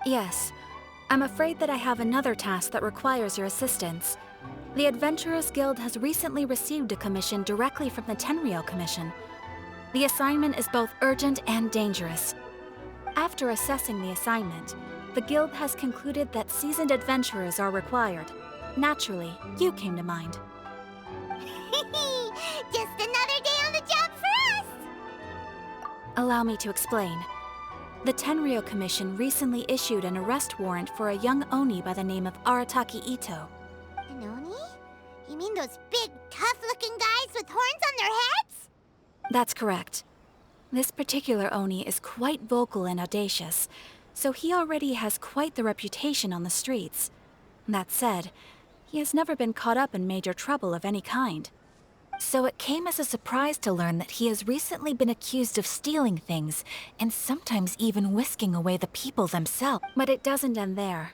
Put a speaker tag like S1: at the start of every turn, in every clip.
S1: Yes. I'm afraid that I have another task that requires your assistance. The Adventurers Guild has recently received a commission directly from the Tenryou Commission. The assignment is both urgent and dangerous. After assessing the assignment, the Guild has concluded that seasoned adventurers are required. Naturally, you came to mind.
S2: Just another day on the job for us!
S1: Allow me to explain. The Tenryou Commission recently issued an arrest warrant for a young Oni by the name of Arataki Itto.
S2: An Oni? You mean those big, tough-looking guys with horns on their heads?
S1: That's correct. This particular Oni is quite vocal and audacious, so he already has quite the reputation on the streets. That said, he has never been caught up in major trouble of any kind. So it came as a surprise to learn that he has recently been accused of stealing things, and sometimes even whisking away the people themselves. But it doesn't end there.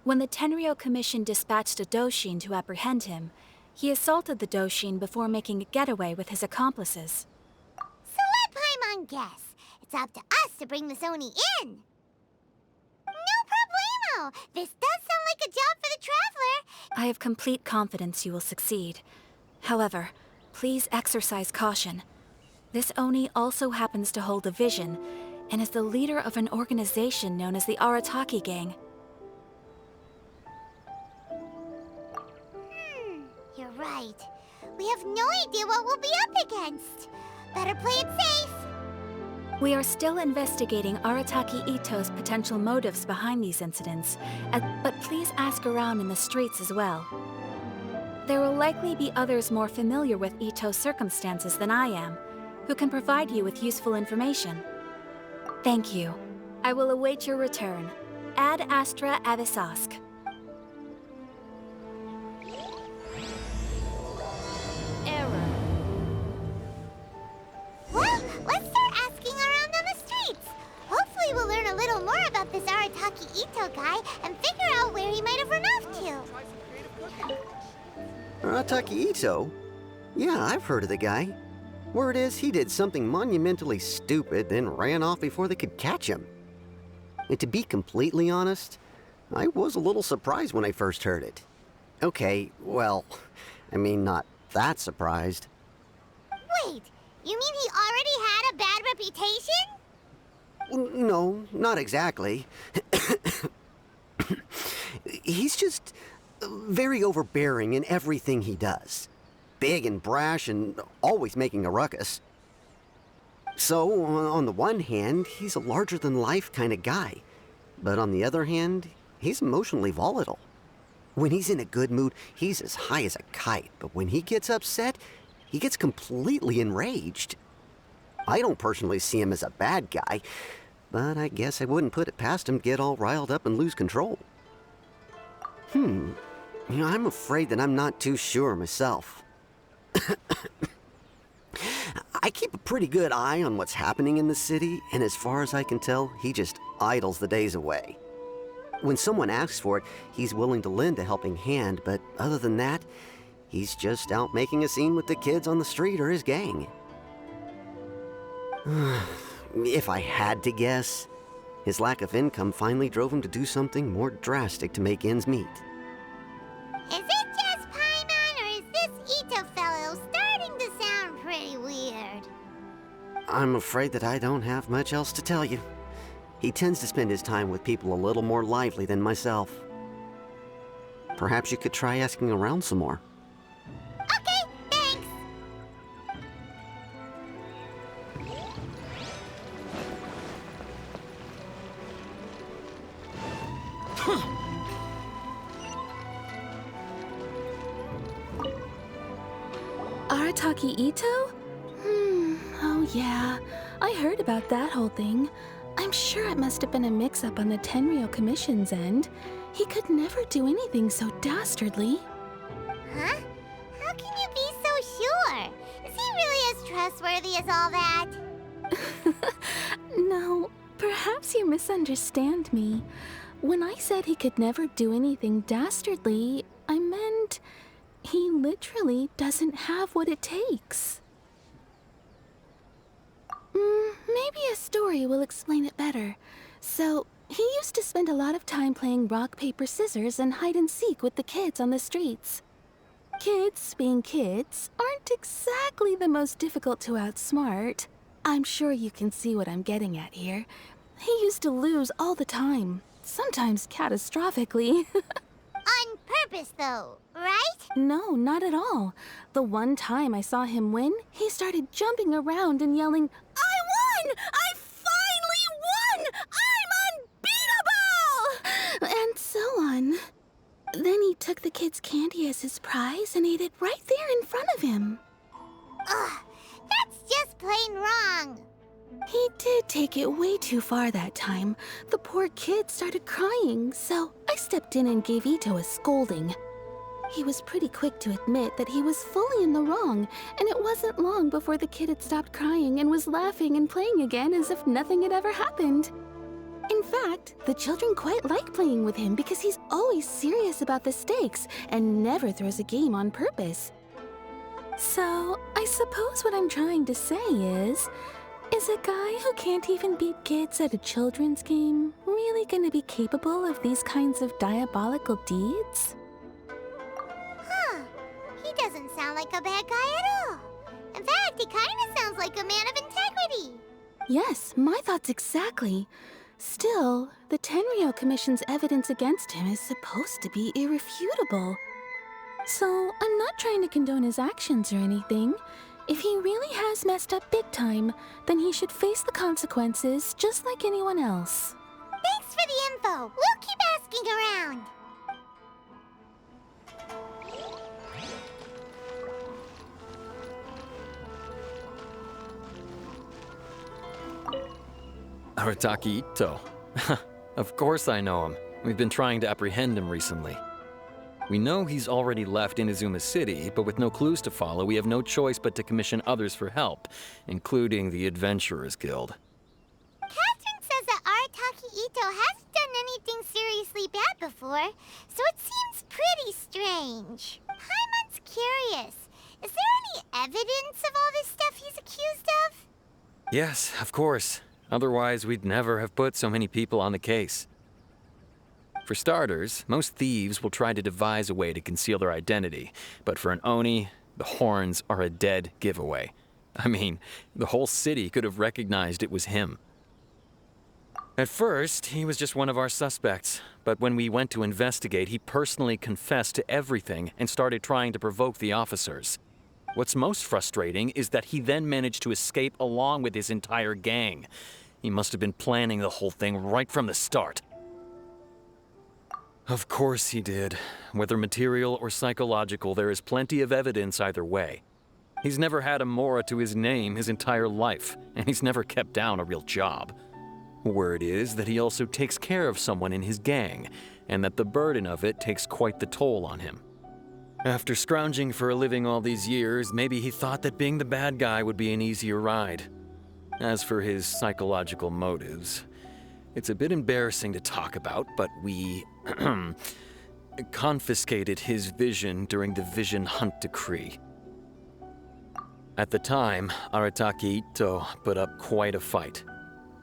S1: When the Tenryou Commission dispatched a Doshin to apprehend him, he assaulted the Doshin before making a getaway with his accomplices.
S2: So let Paimon guess. It's up to us to bring this Oni in. No problemo! This does sound like a job for the Traveler.
S1: I have complete confidence you will succeed. However, please exercise caution. This Oni also happens to hold a vision, and is the leader of an organization known as the Arataki Gang.
S2: You're right. We have no idea what we'll be up against. Better play it safe.
S1: We are still investigating Arataki Itto's potential motives behind these incidents, but please ask around in the streets as well. There will likely be others more familiar with Itto's circumstances than I am, who can provide you with useful information. Thank you. I will await your return. Ad Astra Avisask.
S2: Error. Well, let's start asking around on the streets. Hopefully we'll learn a little more about this Arataki Itto guy and figure out where he might have run off to.
S3: Arataki Itto? Yeah, I've heard of the guy. Word is, he did something monumentally stupid, then ran off before they could catch him. And to be completely honest, I was a little surprised when I first heard it. Okay, well, I mean, not that surprised.
S2: Wait, you mean he already had a bad reputation?
S3: No, not exactly. He's just very overbearing in everything he does. Big and brash and always making a ruckus. So, on the one hand, he's a larger-than-life kind of guy. But on the other hand, he's emotionally volatile. When he's in a good mood, he's as high as a kite. But when he gets upset, he gets completely enraged. I don't personally see him as a bad guy, but I guess I wouldn't put it past him to get all riled up and lose control. I'm afraid that I'm not too sure myself. I keep a pretty good eye on what's happening in the city, and as far as I can tell, he just idles the days away. When someone asks for it, he's willing to lend a helping hand, but other than that, he's just out making a scene with the kids on the street or his gang. If I had to guess, his lack of income finally drove him to do something more drastic to make ends meet.
S2: Is it just Paimon, or is this Itto fellow starting to sound pretty weird?
S3: I'm afraid that I don't have much else to tell you. He tends to spend his time with people a little more lively than myself. Perhaps you could try asking around some more.
S2: Okay, thanks.
S4: Arataki Itto? Oh yeah, I heard about that whole thing. I'm sure it must have been a mix-up on the Tenryou Commission's end. He could never do anything so dastardly.
S2: Huh? How can you be so sure? Is he really as trustworthy as all that?
S4: No, perhaps you misunderstand me. When I said he could never do anything dastardly, I meant he literally doesn't have what it takes. Maybe a story will explain it better. So, He used to spend a lot of time playing rock, paper, scissors and hide and seek with the kids on the streets. Kids, being kids, aren't exactly the most difficult to outsmart. I'm sure you can see what I'm getting at here. He used to lose all the time, sometimes catastrophically.
S2: On purpose, though, right?
S4: No, not at all. The one time I saw him win, he started jumping around and yelling, "I won! I finally won! I'm unbeatable!" And so on. Then he took the kid's candy as his prize and ate it right there in front of him.
S2: Ugh, that's just plain wrong.
S4: He did take it way too far that time. The poor kid started crying, so I stepped in and gave Itto a scolding. He was pretty quick to admit that he was fully in the wrong, and it wasn't long before the kid had stopped crying and was laughing and playing again as if nothing had ever happened. In fact, the children quite like playing with him because he's always serious about the stakes and never throws a game on purpose. So, I suppose what I'm trying to say is a guy who can't even beat kids at a children's game really gonna be capable of these kinds of diabolical deeds?
S2: Huh. He doesn't sound like a bad guy at all. In fact, he kind of sounds like a man of integrity.
S4: Yes, my thoughts exactly. Still, the Tenryou Commission's evidence against him is supposed to be irrefutable. So, I'm not trying to condone his actions or anything. If he really has messed up big time, then he should face the consequences just like anyone else.
S2: Thanks for the info. We'll keep asking around.
S5: Arataki Itto. Of course I know him. We've been trying to apprehend him recently. We know he's already left Inazuma City, but with no clues to follow, we have no choice but to commission others for help, including the Adventurers Guild.
S2: Catherine says that Arataki Itto hasn't done anything seriously bad before, so it seems pretty strange. Paimon's curious. Is there any evidence of all this stuff he's accused of?
S5: Yes, of course. Otherwise, we'd never have put so many people on the case. For starters, most thieves will try to devise a way to conceal their identity, but for an Oni, the horns are a dead giveaway. I mean, the whole city could have recognized it was him. At first, he was just one of our suspects, but when we went to investigate, he personally confessed to everything and started trying to provoke the officers. What's most frustrating is that he then managed to escape along with his entire gang. He must have been planning the whole thing right from the start. Of course he did. Whether material or psychological, there is plenty of evidence either way. He's never had a Mora to his name his entire life, and he's never kept down a real job. Word is that he also takes care of someone in his gang, and that the burden of it takes quite the toll on him. After scrounging for a living all these years, maybe he thought that being the bad guy would be an easier ride. As for his psychological motives, it's a bit embarrassing to talk about, but we confiscated his vision during the Vision Hunt Decree. At the time, Arataki Itto put up quite a fight.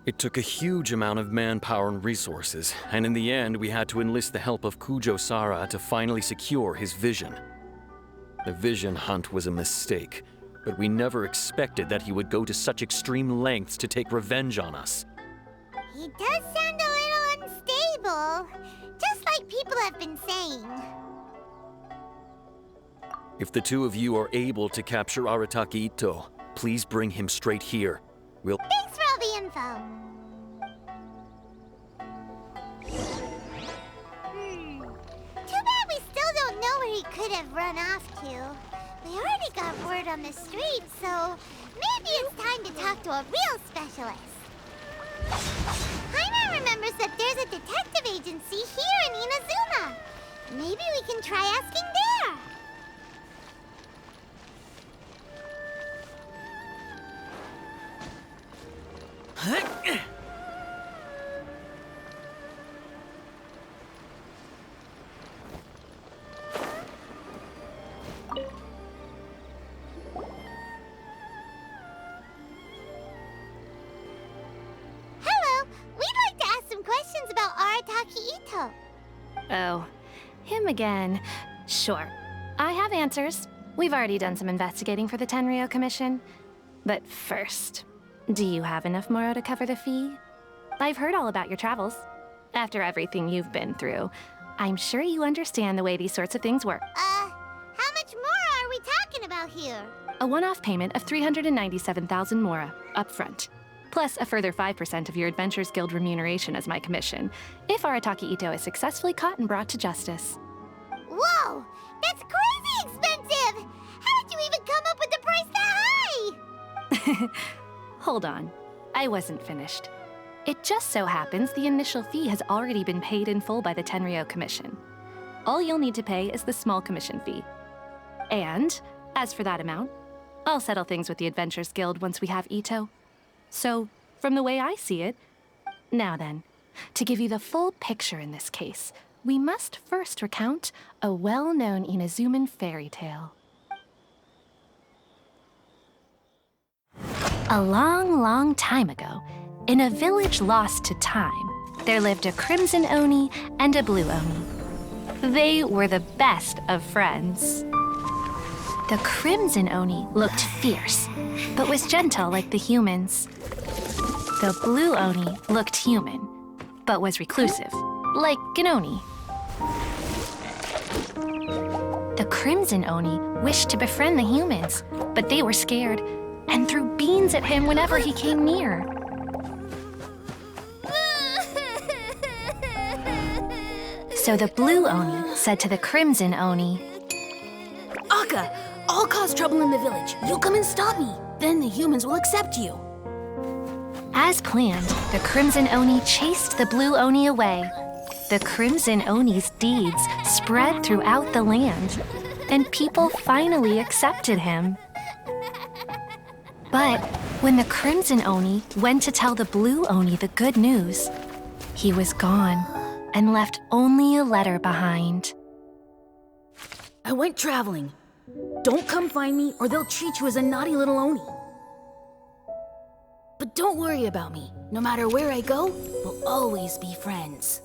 S5: It took a huge amount of manpower and resources, and in the end, we had to enlist the help of Kujo Sara to finally secure his vision. The Vision Hunt was a mistake, but we never expected that he would go to such extreme lengths to take revenge on us.
S2: He does sound a little unstable, just like people have been saying.
S5: If the two of you are able to capture Arataki Itto, please bring him straight here.
S2: Thanks for all the info. Too bad we still don't know where he could have run off to. We already got word on the street, so maybe it's time to talk to a real specialist. Paimon remembers that there's a detective agency here in Inazuma. Maybe we can try asking there. Hello, we'd like to ask some questions about
S6: Oh, him again. Sure. I have answers. We've already done some investigating for the Tenryou Commission. But first, do you have enough Moro to cover the fee? I've heard all about your travels. After everything you've been through, I'm sure you understand the way these sorts of things work.
S2: How much more are we talking about here?
S6: A one-off payment of 397,000 Mora, up front. Plus a further 5% of your Adventures Guild remuneration as my commission, if Arataki Itto is successfully caught and brought to justice.
S2: Whoa! That's crazy expensive! How did you even come up with the price that high?
S6: Hold on. I wasn't finished. It just so happens the initial fee has already been paid in full by the Tenryou Commission. All you'll need to pay is the small commission fee. And, as for that amount, I'll settle things with the Adventures Guild once we have Itto. So, from the way I see it, now then, to give you the full picture in this case, we must first recount a well-known Inazuman fairy tale. A long, long time ago, in a village lost to time, there lived a crimson Oni and a blue Oni. They were the best of friends. The crimson Oni looked fierce, but was gentle like the humans. The blue Oni looked human, but was reclusive, like an Oni. The crimson Oni wished to befriend the humans, but they were scared and threw beans at him whenever he came near. So the blue Oni said to the crimson Oni,
S4: Akka, I'll cause trouble in the village. You come and stop me. Then the humans will accept you.
S6: As planned, the crimson Oni chased the blue Oni away. The crimson Oni's deeds spread throughout the land, and people finally accepted him. But when the crimson Oni went to tell the blue Oni the good news, he was gone and left only a letter behind.
S4: I went traveling. Don't come find me or they'll treat you as a naughty little Oni. But don't worry about me. No matter where I go, we'll always be friends.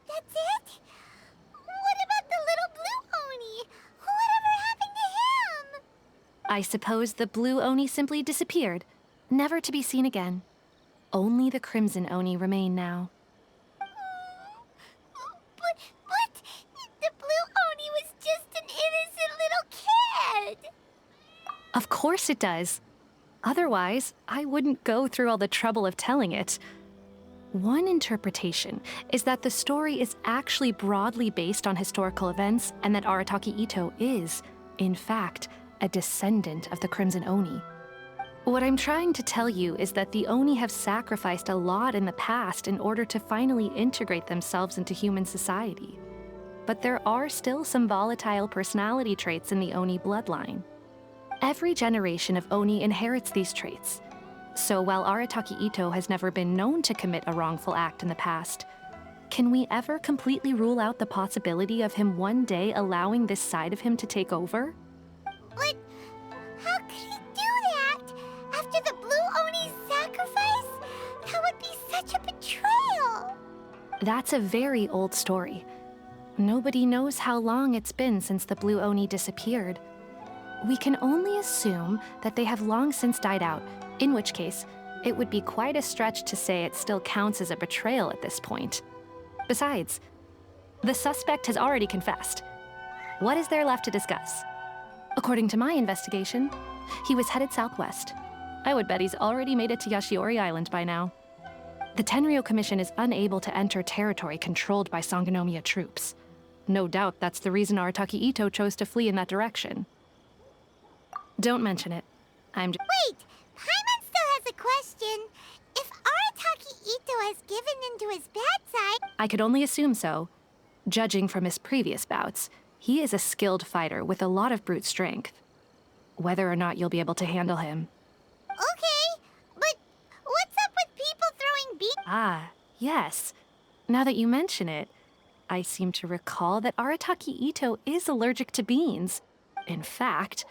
S2: That's it? What about the little blue Oni? Whatever happened to him?
S6: I suppose the blue Oni simply disappeared, never to be seen again. Only the crimson Oni remain now.
S2: But the blue Oni was just an innocent little kid.
S6: Of course it does. Otherwise, I wouldn't go through all the trouble of telling it. One interpretation is that the story is actually broadly based on historical events and that Arataki Itto is, in fact, a descendant of the Crimson Oni. What I'm trying to tell you is that the Oni have sacrificed a lot in the past in order to finally integrate themselves into human society. But there are still some volatile personality traits in the Oni bloodline. Every generation of Oni inherits these traits. So while Arataki Itto has never been known to commit a wrongful act in the past, can we ever completely rule out the possibility of him one day allowing this side of him to take over?
S2: But how could he do that? After the blue Oni's sacrifice? That would be such a betrayal.
S6: That's a very old story. Nobody knows how long it's been since the blue Oni disappeared. We can only assume that they have long since died out, in which case, it would be quite a stretch to say it still counts as a betrayal at this point. Besides, the suspect has already confessed. What is there left to discuss? According to my investigation, he was headed southwest. I would bet he's already made it to Yashiori Island by now. The Tenryou Commission is unable to enter territory controlled by Sangonomiya troops. No doubt that's the reason Arataki Itto chose to flee in that direction. Don't mention it.
S2: Wait! Paimon still has a question. If Arataki Itto has given in to his bad side...
S6: I could only assume so. Judging from his previous bouts, he is a skilled fighter with a lot of brute strength. Whether or not you'll be able to handle him.
S2: Okay, but what's up with people throwing beans?
S6: Ah, yes. Now that you mention it, I seem to recall that Arataki Itto is allergic to beans. In fact,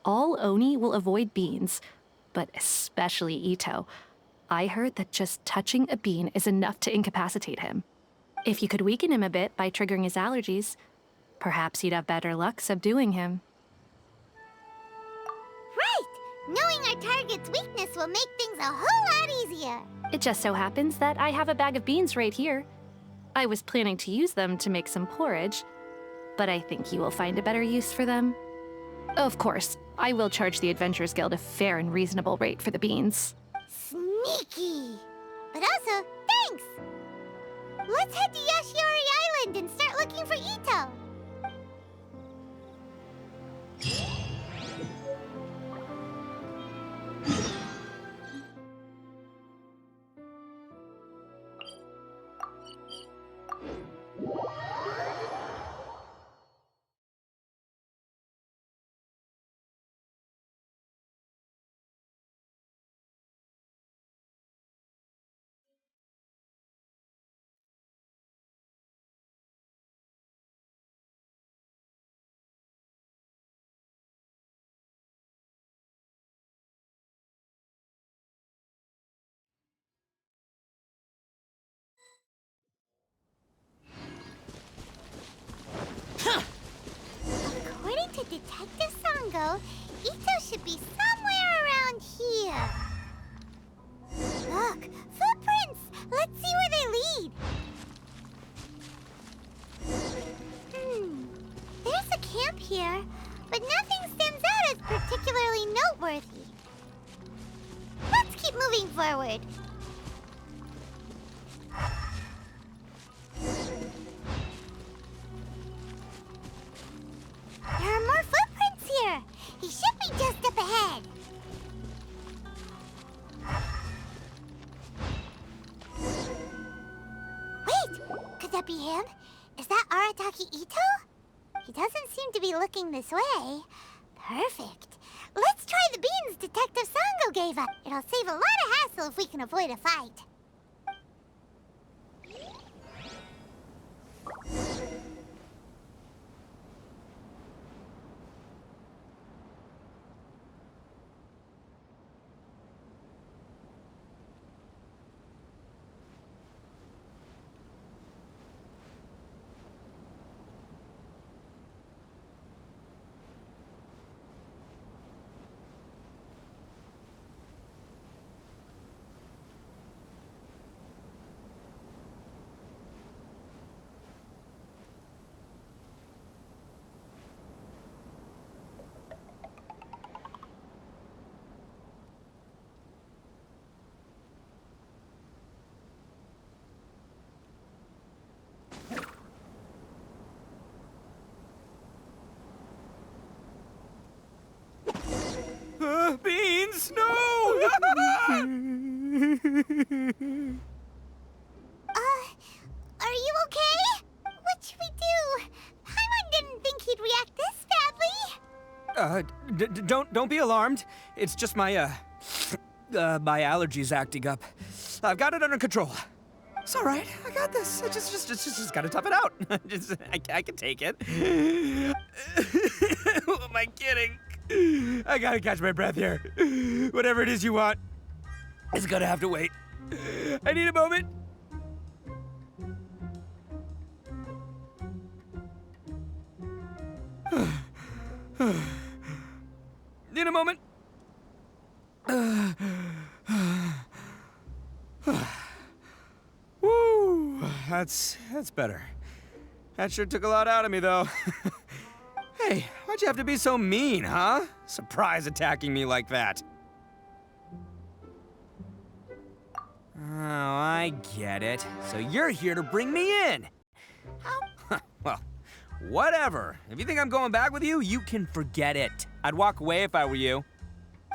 S6: all Oni will avoid beans, but especially Itto. I heard that just touching a bean is enough to incapacitate him. If you could weaken him a bit by triggering his allergies, perhaps you'd have better luck subduing him.
S2: Right! Knowing our target's weakness will make things a whole lot easier.
S6: It just so happens that I have a bag of beans right here. I was planning to use them to make some porridge, but I think you will find a better use for them. Of course, I will charge the Adventurers Guild a fair and reasonable rate for the beans.
S2: Sneaky! But also, thanks! Let's head to Yashiori Island and start looking for Itto. According to Detective Sango, Itto should be somewhere around here. Look, footprints! Let's see where they lead. There's a camp here, but nothing stands out as particularly noteworthy. Let's keep moving forward. There are more footprints here. He should be just up ahead. Wait, could that be him? Is that Arataki Itto? He doesn't seem to be looking this way. Perfect. Let's try the beans Detective Sango gave us. It'll save a lot of hassle if we can avoid a fight.
S7: Beans, no!
S2: Are you okay? What should we do? Paimon didn't think he'd react this badly.
S7: Don't be alarmed. It's just my my allergies acting up. I've got it under control. It's all right. I got this. I just gotta tough it out. I can take it. Who am I kidding? I gotta catch my breath here. Whatever it is you want, it's gonna have to wait. I need a moment. Need a moment. Woo, that's better. That sure took a lot out of me, though. Hey, why'd you have to be so mean, huh? Surprise attacking me like that. Oh, I get it. So you're here to bring me in. How? Well, whatever. If you think I'm going back with you, you can forget it. I'd walk away if I were you.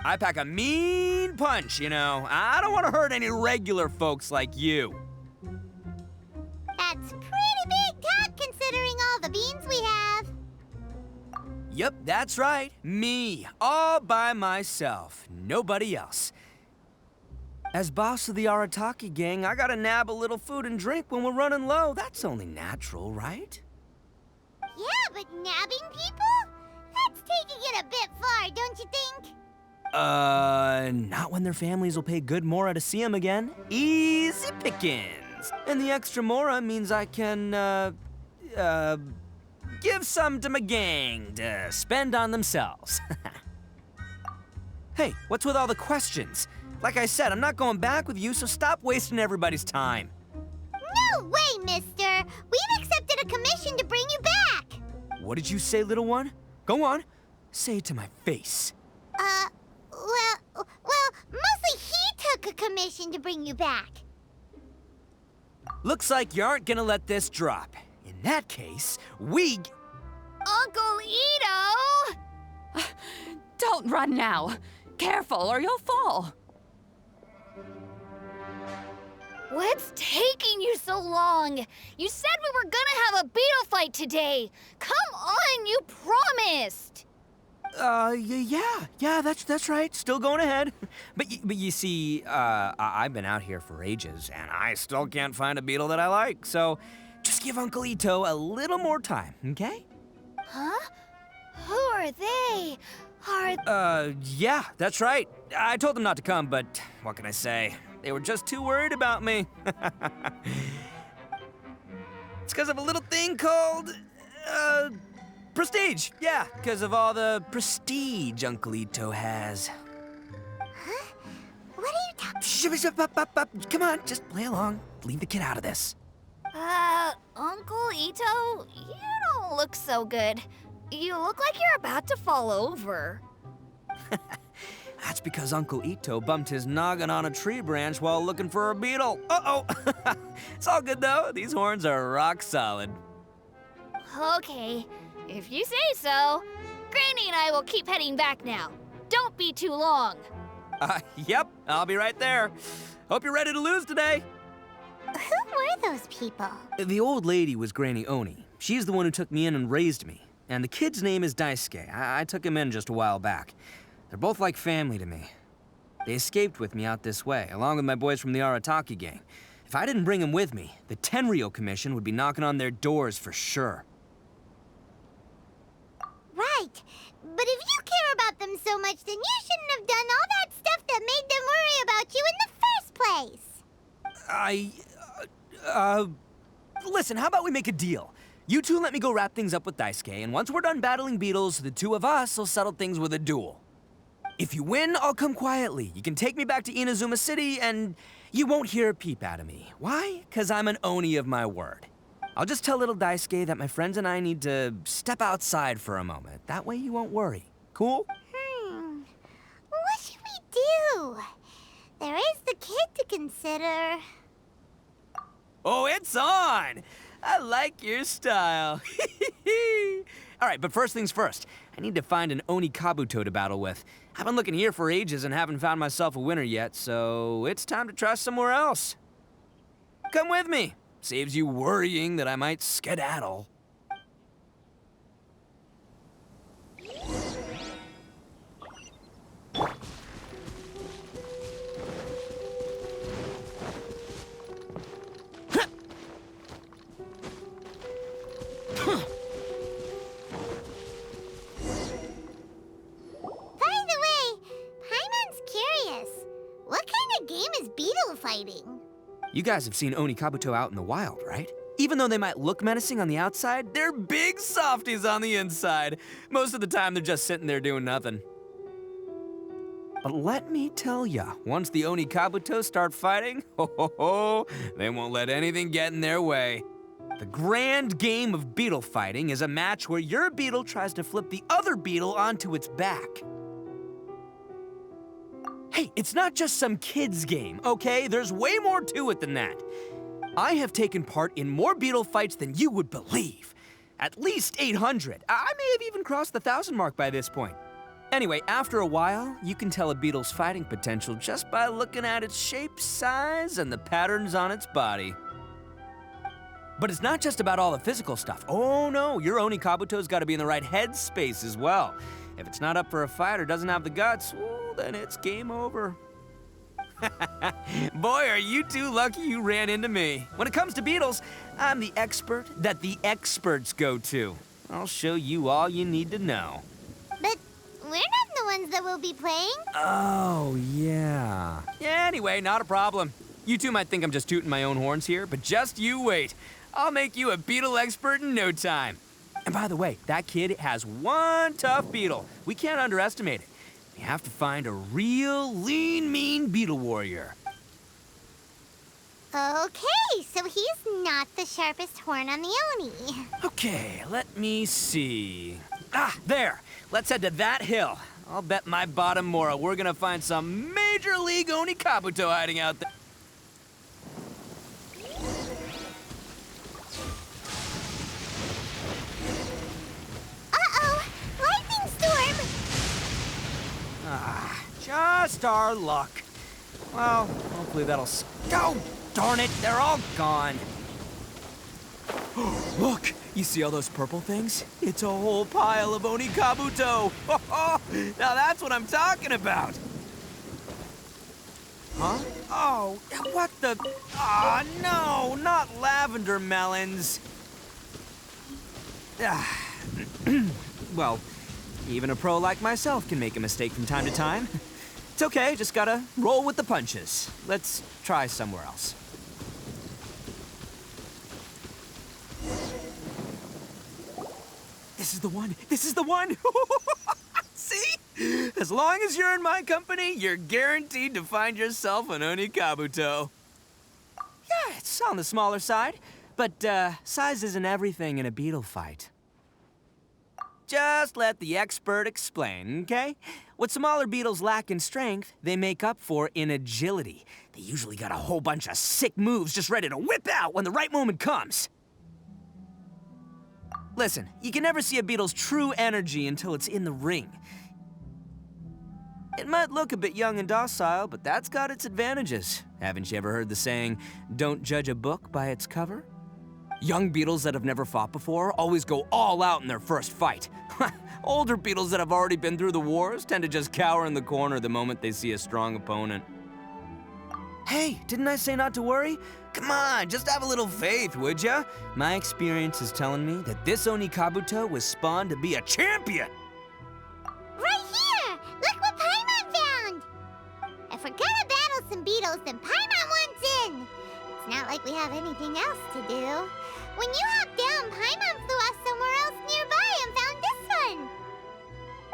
S7: I pack a mean punch, you know. I don't want to hurt any regular folks like you.
S2: That's pretty big talk considering all the beans we have.
S7: Yep, that's right. Me, all by myself. Nobody else. As boss of the Arataki gang, I gotta nab a little food and drink when we're running low. That's only natural, right?
S2: Yeah, but nabbing people? That's taking it a bit far, don't you think?
S7: Not when their families will pay good mora to see them again. Easy pickings. And the extra mora means I can, give some to my gang to spend on themselves. Hey, what's with all the questions? Like I said, I'm not going back with you, so stop wasting everybody's time.
S2: No way, mister! We've accepted a commission to bring you back!
S7: What did you say, little one? Go on. Say it to my face.
S2: Well, mostly he took a commission to bring you back.
S7: Looks like you aren't gonna let this drop. In that case,
S8: Uncle Itto!
S9: Don't run now. Careful or you'll fall.
S8: What's taking you so long? You said we were gonna have a beetle fight today. Come on, you promised.
S7: Yeah, that's right. Still going ahead. But you see, I've been out here for ages, and I still can't find a beetle that I like. So, just give Uncle Itto a little more time, okay?
S8: Huh? Who are they?
S7: Yeah, that's right. I told them not to come, but what can I say? They were just too worried about me. It's because of a little thing called, prestige. Yeah, because of all the prestige Uncle Itto has.
S2: Huh? What are you talking?
S7: Come on, just play along. Leave the kid out of this.
S8: Uncle Itto, you don't look so good. You look like you're about to fall over.
S7: That's because Uncle Itto bumped his noggin on a tree branch while looking for a beetle. Uh-oh. It's all good, though. These horns are rock solid.
S8: Okay, if you say so. Granny and I will keep heading back now. Don't be too long.
S7: Yep, I'll be right there. Hope you're ready to lose today.
S2: Who were those people?
S7: The old lady was Granny Oni. She's the one who took me in and raised me. And the kid's name is Daisuke. I took him in just a while back. They're both like family to me. They escaped with me out this way, along with my boys from the Arataki gang. If I didn't bring them with me, the Tenryou Commission would be knocking on their doors for sure.
S2: Right. But if you care about them so much, then you shouldn't have done all that stuff that made them worry about you in the first place.
S7: Listen, how about we make a deal? You two let me go wrap things up with Daisuke, and once we're done battling beetles, the two of us will settle things with a duel. If you win, I'll come quietly. You can take me back to Inazuma City, and you won't hear a peep out of me. Why? 'Cause I'm an Oni of my word. I'll just tell little Daisuke that my friends and I need to step outside for a moment. That way you won't worry. Cool?
S2: What should we do? There is the kid to consider.
S7: Oh, it's on! I like your style. All right, but first things first. I need to find an Oni Kabuto to battle with. I've been looking here for ages and haven't found myself a winner yet, so it's time to try somewhere else. Come with me. Saves you worrying that I might skedaddle. You guys have seen Oni Kabuto out in the wild, right? Even though they might look menacing on the outside, they're big softies on the inside. Most of the time, they're just sitting there doing nothing. But let me tell ya, once the Oni Kabuto start fighting, they won't let anything get in their way. The grand game of beetle fighting is a match where your beetle tries to flip the other beetle onto its back. Hey, it's not just some kid's game, okay? There's way more to it than that. I have taken part in more beetle fights than you would believe. At least 800. I may have even crossed the 1,000 mark by this point. Anyway, after a while, you can tell a beetle's fighting potential just by looking at its shape, size, and the patterns on its body. But it's not just about all the physical stuff. Oh no, your Oni Kabuto's gotta be in the right headspace as well. If it's not up for a fight or doesn't have the guts, well, then it's game over. Boy, are you two lucky you ran into me. When it comes to beetles, I'm the expert that the experts go to. I'll show you all you need to know.
S2: But We're not the ones that will be playing.
S7: Oh, yeah. Yeah, anyway, not a problem. You two might think I'm just tooting my own horns here, but just you wait. I'll make you a beetle expert in no time. And by the way, that kid has one tough beetle. We can't underestimate it. We have to find a real lean, mean beetle warrior.
S2: Okay, so he's not the sharpest horn on the Oni.
S7: Okay, let me see. Ah, there. Let's head to that hill. I'll bet my bottom Mora we're gonna find some major league Oni Kabuto hiding out there.
S2: Uh-oh! Lightning storm!
S7: Ah, just our luck. Well, hopefully that'll go. Darn it, they're all gone. Look, you see all those purple things? It's a whole pile of Oni Kabuto. Now that's what I'm talking about. Huh? Oh, what the? Ah, no, not lavender melons. Well, even a pro like myself can make a mistake from time to time. It's okay, just gotta roll with the punches. Let's try somewhere else. This is the one! This is the one! See? As long as you're in my company, you're guaranteed to find yourself an Oni Kabuto. Yeah, it's on the smaller side, but size isn't everything in a beetle fight. Just let the expert explain, okay? What smaller beetles lack in strength, they make up for in agility. They usually got a whole bunch of sick moves just ready to whip out when the right moment comes. Listen, you can never see a beetle's true energy until it's in the ring. It might look a bit young and docile, but that's got its advantages. Haven't you ever heard the saying, don't judge a book by its cover? Young beetles that have never fought before always go all out in their first fight. Older beetles that have already been through the wars tend to just cower in the corner the moment they see a strong opponent. Hey, didn't I say not to worry? Come on, just have a little faith, would ya? My experience is telling me that this Oni Kabuto was spawned to be a champion.
S2: Right here! Look what Paimon found! If we're gonna battle some beetles, then Paimon wants in! It's not like we have anything else to do. When you hopped down, Paimon flew off somewhere else nearby and found this one!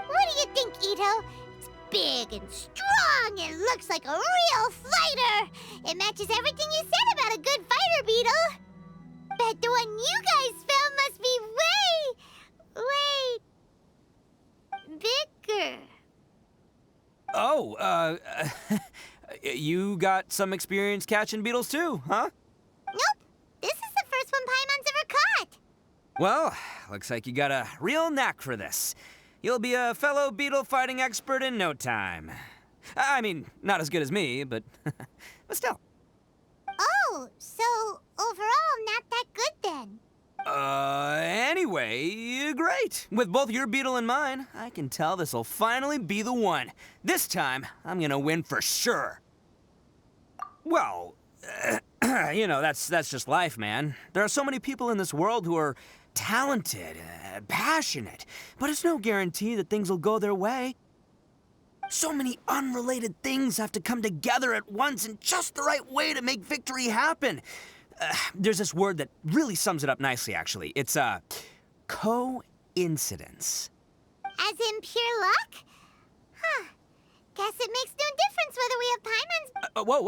S2: What do you think, Itto? It's big and strong and looks like a real fighter! It matches everything you said about a good fighter beetle! Bet the one you guys found must be bigger.
S7: Oh, you got some experience catching beetles too, huh?
S2: Nope. This is the first one Paimon's ever caught.
S7: Well, looks like you got a real knack for this. You'll be a fellow beetle fighting expert in no time. I mean, not as good as me, but still.
S2: Oh, so overall not that good then.
S7: Anyway, great. With both your beetle and mine, I can tell this'll finally be the one. This time, I'm gonna win for sure. Well, you know, that's just life, man. There are so many people in this world who are talented, passionate, but it's no guarantee that things will go their way. So many unrelated things have to come together at once in just the right way to make victory happen. There's this word that really sums it up nicely, actually. It's, coincidence.
S2: As in pure luck? Huh. Guess it makes no difference whether we have Paimon's...
S7: Whoa.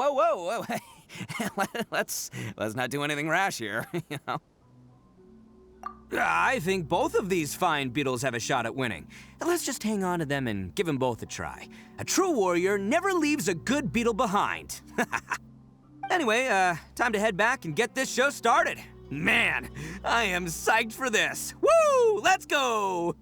S7: Let's not do anything rash here, you know? I think both of these fine beetles have a shot at winning. Let's just hang on to them and give them both a try. A true warrior never leaves a good beetle behind. Anyway, time to head back and get this show started. Man, I am psyched for this. Woo! Let's go!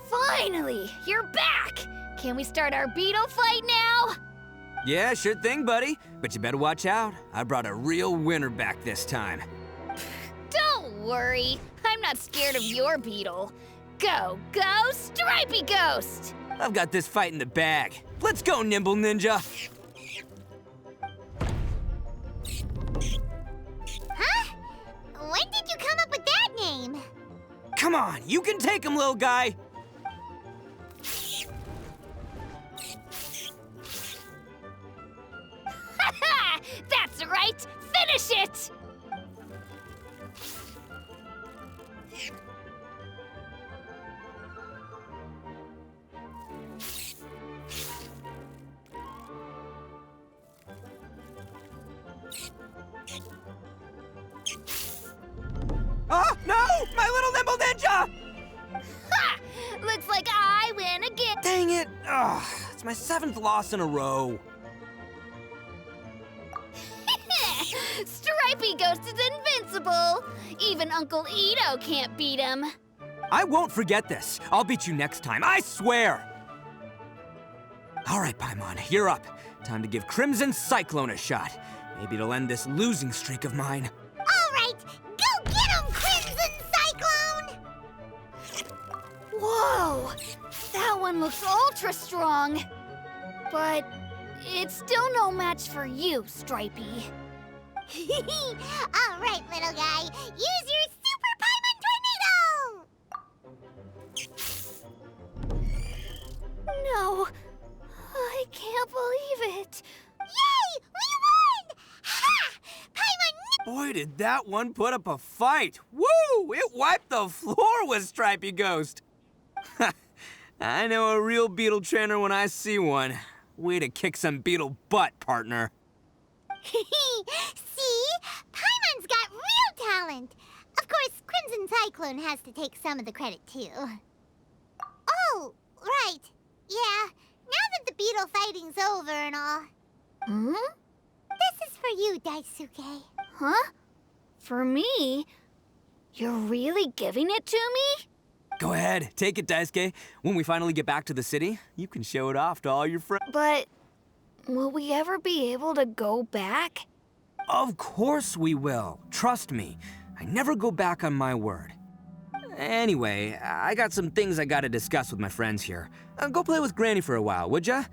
S8: Finally, you're back! Can we start our beetle fight now?
S7: Yeah, sure thing, buddy. But you better watch out. I brought a real winner back this time.
S8: Don't worry. I'm not scared of your beetle. Go, Stripey Ghost!
S7: I've got this fight in the bag. Let's go, Nimble Ninja!
S2: Huh? When did you come up with that name?
S7: Come on, you can take him, little guy!
S8: That's right! Finish it!
S7: Oh, no! My little Nimble Ninja!
S8: Ha! Looks like I win again.
S7: Dang it! Ugh, it's my 7th loss in a row.
S8: Stripey Ghost is invincible. Even Uncle Itto can't beat him.
S7: I won't forget this. I'll beat you next time, I swear! All right, Paimon, you're up. Time to give Crimson Cyclone a shot. Maybe it'll end this losing streak of mine.
S2: All right, go get him, Crimson Cyclone!
S8: Whoa! That one looks ultra strong. But it's still no match for you, Stripey.
S2: All right, little guy, use your Super Paimon Tornado!
S8: No, I can't believe it.
S2: Yay! We won! Ha! Paimon
S7: Boy, did that one put up a fight. Woo! It wiped the floor with Stripey Ghost. I know a real beetle trainer when I see one. Way to kick some beetle butt, partner.
S2: See? Paimon's got real talent. Of course, Crimson Cyclone has to take some of the credit, too. Oh, right. Yeah, now that the beetle fighting's over and all.
S8: Hmm?
S2: This is for you, Daisuke.
S8: Huh? For me? You're really giving it to me?
S7: Go ahead, take it, Daisuke. When we finally get back to the city, you can show it off to all your friends.
S8: But will we ever be able to go back?
S7: Of course we will. Trust me. I never go back on my word. Anyway, I got some things I gotta discuss with my friends here. Go play with Granny for a while, would ya?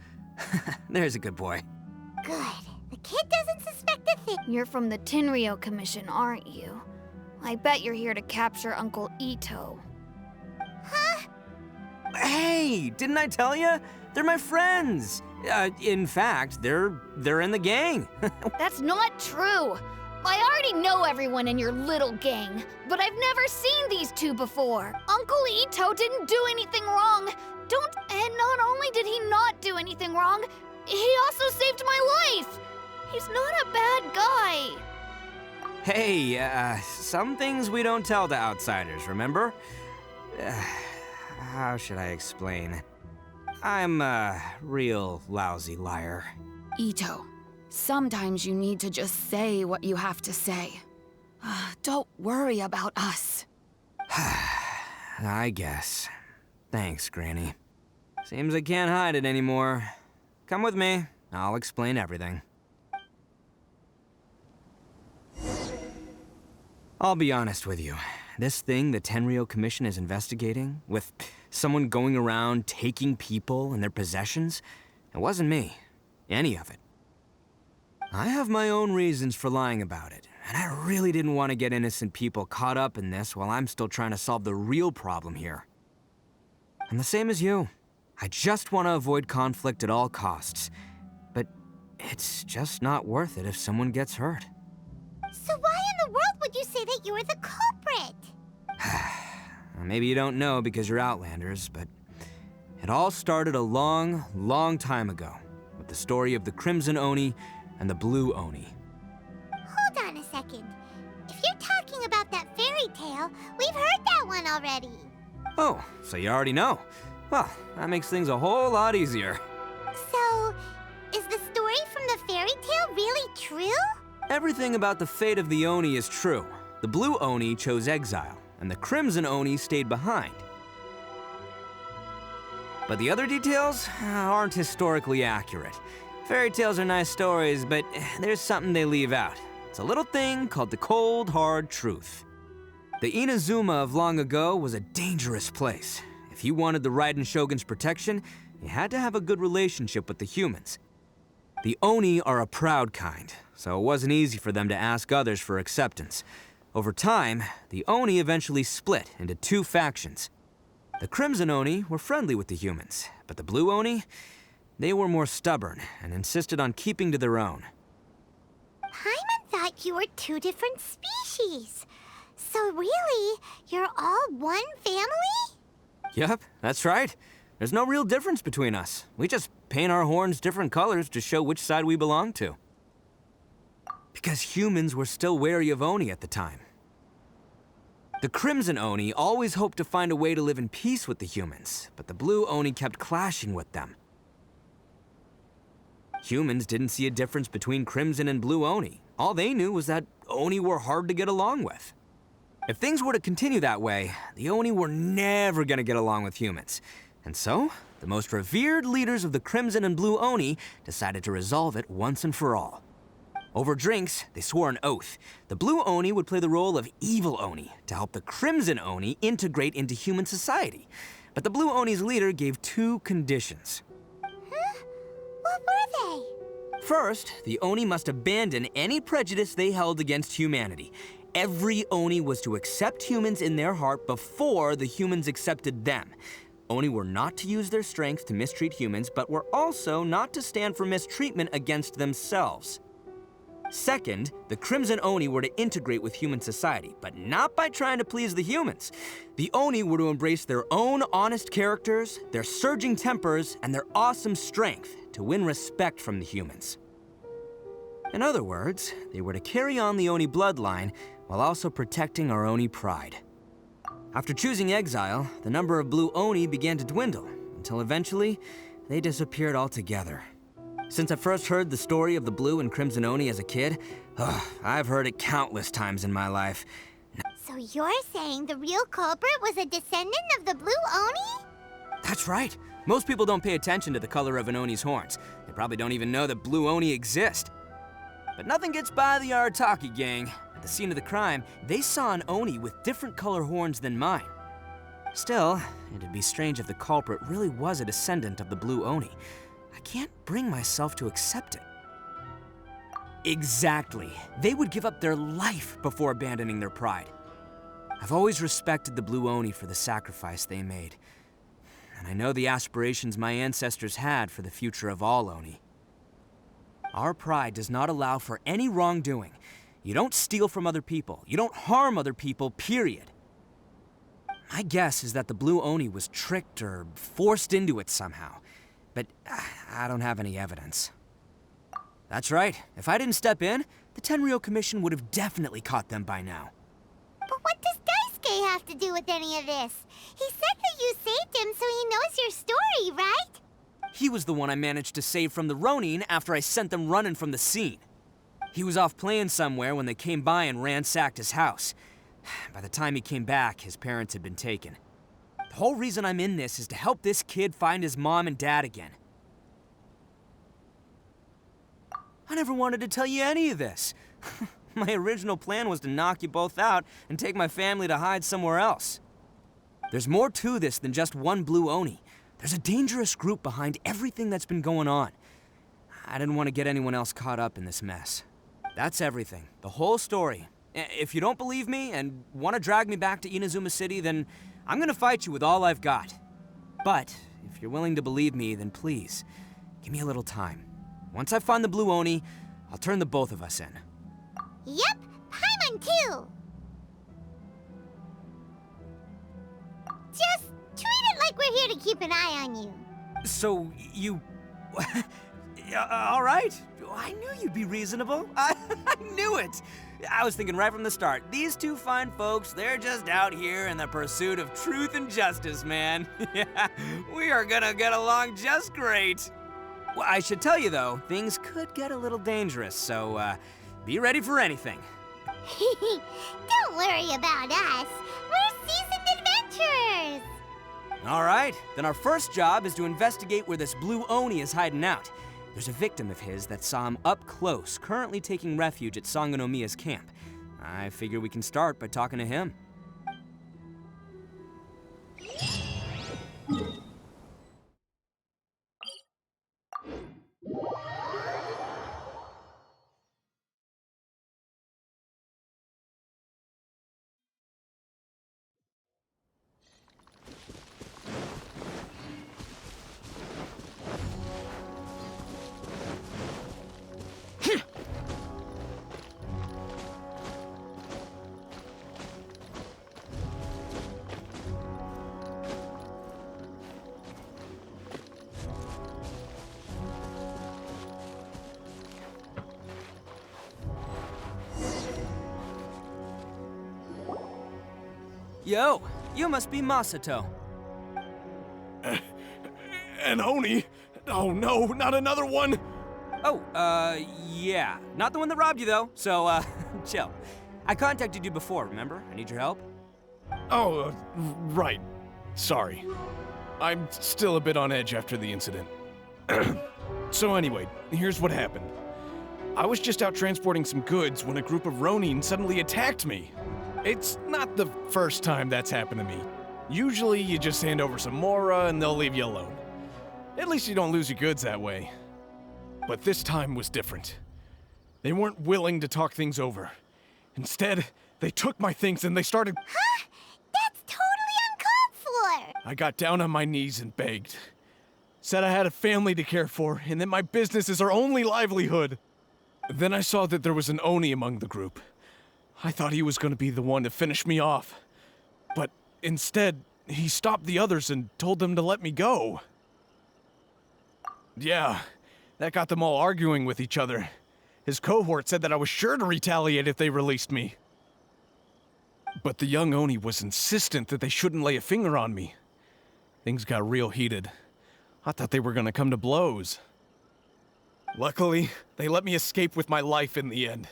S7: There's a good boy.
S2: Good. The kid doesn't suspect a thing.
S8: You're from the Tenryou Commission, aren't you? I bet you're here to capture Uncle Itto.
S2: Huh?
S7: Hey, didn't I tell you? They're my friends. In fact, they're in the gang.
S8: That's not true. I already know everyone in your little gang, but I've never seen these two before. Uncle Itto didn't do anything wrong. And not only did he not do anything wrong, he also saved my life. He's not a bad guy.
S7: Hey, some things we don't tell to outsiders, remember? How should I explain? I'm a real lousy liar.
S9: Itto, sometimes you need to just say what you have to say. Don't worry about us.
S7: I guess. Thanks, Granny. Seems I can't hide it anymore. Come with me. I'll explain everything. I'll be honest with you. This thing the Tenryou Commission is investigating, with someone going around taking people and their possessions, it wasn't me. Any of it. I have my own reasons for lying about it, and I really didn't want to get innocent people caught up in this while I'm still trying to solve the real problem here. I'm the same as you. I just want to avoid conflict at all costs. But it's just not worth it if someone gets hurt.
S2: So why in the world would you say that you're the culprit?
S7: Maybe you don't know because you're Outlanders, but it all started a long, long time ago with the story of the Crimson Oni and the Blue Oni.
S2: Hold on a second. If you're talking about that fairy tale, we've heard that one already.
S7: Oh, so you already know. Well, that makes things a whole lot easier.
S2: So, is the story from the fairy tale really true?
S7: Everything about the fate of the Oni is true. The Blue Oni chose exile, and the Crimson Oni stayed behind. But the other details aren't historically accurate. Fairy tales are nice stories, but there's something they leave out. It's a little thing called the cold, hard truth. The Inazuma of long ago was a dangerous place. If you wanted the Raiden Shogun's protection, you had to have a good relationship with the humans. The Oni are a proud kind, so it wasn't easy for them to ask others for acceptance. Over time, the Oni eventually split into two factions. The Crimson Oni were friendly with the humans, but the Blue Oni, they were more stubborn and insisted on keeping to their own.
S2: Paimon thought you were two different species. So really, you're all one family?
S7: Yep, that's right. There's no real difference between us. We just paint our horns different colors to show which side we belong to. Because humans were still wary of Oni at the time. The Crimson Oni always hoped to find a way to live in peace with the humans, but the Blue Oni kept clashing with them. Humans didn't see a difference between Crimson and Blue Oni. All they knew was that Oni were hard to get along with. If things were to continue that way, the Oni were never gonna get along with humans. And so, the most revered leaders of the Crimson and Blue Oni decided to resolve it once and for all. Over drinks, they swore an oath. The Blue Oni would play the role of evil Oni to help the Crimson Oni integrate into human society. But the Blue Oni's leader gave two conditions.
S2: Huh? What were they?
S7: First, the Oni must abandon any prejudice they held against humanity. Every Oni was to accept humans in their heart before the humans accepted them. Oni were not to use their strength to mistreat humans, but were also not to stand for mistreatment against themselves. Second, the Crimson Oni were to integrate with human society, but not by trying to please the humans. The Oni were to embrace their own honest characters, their surging tempers, and their awesome strength to win respect from the humans. In other words, they were to carry on the Oni bloodline while also protecting our Oni pride. After choosing exile, the number of Blue Oni began to dwindle, until eventually, they disappeared altogether. Since I first heard the story of the Blue and Crimson Oni as a kid, I've heard it countless times in my life.
S2: So you're saying the real culprit was a descendant of the Blue Oni?
S7: That's right. Most people don't pay attention to the color of an Oni's horns. They probably don't even know that Blue Oni exist. But nothing gets by the Arataki gang. At the scene of the crime, they saw an Oni with different color horns than mine. Still, it'd be strange if the culprit really was a descendant of the Blue Oni. I can't bring myself to accept it. Exactly. They would give up their life before abandoning their pride. I've always respected the Blue Oni for the sacrifice they made. And I know the aspirations my ancestors had for the future of all Oni. Our pride does not allow for any wrongdoing. You don't steal from other people. You don't harm other people, period. My guess is that the Blue Oni was tricked or forced into it somehow. But I don't have any evidence. That's right. If I didn't step in, the Tenryou Commission would have definitely caught them by now.
S2: But what does Daisuke have to do with any of this? He said that you saved him so he knows your story, right?
S7: He was the one I managed to save from the Ronin after I sent them running from the scene. He was off playing somewhere when they came by and ransacked his house. By the time he came back, his parents had been taken. The whole reason I'm in this is to help this kid find his mom and dad again. I never wanted to tell you any of this. My original plan was to knock you both out and take my family to hide somewhere else. There's more to this than just one Blue Oni. There's a dangerous group behind everything that's been going on. I didn't want to get anyone else caught up in this mess. That's everything. The whole story. If you don't believe me and want to drag me back to Inazuma City, then I'm gonna fight you with all I've got. But if you're willing to believe me, then please, give me a little time. Once I find the Blue Oni, I'll turn the both of us in.
S2: Yep, Paimon too! Just treat it like we're here to keep an eye on you.
S7: So, you... all right. I knew you'd be reasonable. I knew it. I was thinking right from the start, these two fine folks, they're just out here in the pursuit of truth and justice, man. Yeah, we are gonna get along just great. Well, I should tell you, though, things could get a little dangerous, so be ready for anything.
S2: Don't worry about us. We're seasoned adventurers.
S7: All right, then our first job is to investigate where this Blue Oni is hiding out. There's a victim of his that saw him up close, currently taking refuge at Sangonomiya's camp. I figure we can start by talking to him. Yo, you must be Masato.
S10: An Oni? Oh no, not another one!
S7: Oh, yeah. Not the one that robbed you, though, so, chill. I contacted you before, remember? I need your help.
S10: Oh, right. Sorry. I'm still a bit on edge after the incident. So anyway, here's what happened. I was just out transporting some goods when a group of Ronin suddenly attacked me. It's not the first time that's happened to me. Usually you just hand over some Mora and they'll leave you alone. At least you don't lose your goods that way. But this time was different. They weren't willing to talk things over. Instead, they took my things and they started...
S2: Huh? That's totally uncalled for!
S10: I got down on my knees and begged. Said I had a family to care for and that my business is our only livelihood. Then I saw that there was an Oni among the group. I thought he was going to be the one to finish me off. But instead, he stopped the others and told them to let me go. Yeah, that got them all arguing with each other. His cohort said that I was sure to retaliate if they released me. But the young Oni was insistent that they shouldn't lay a finger on me. Things got real heated. I thought they were going to come to blows. Luckily, they let me escape with my life in the end.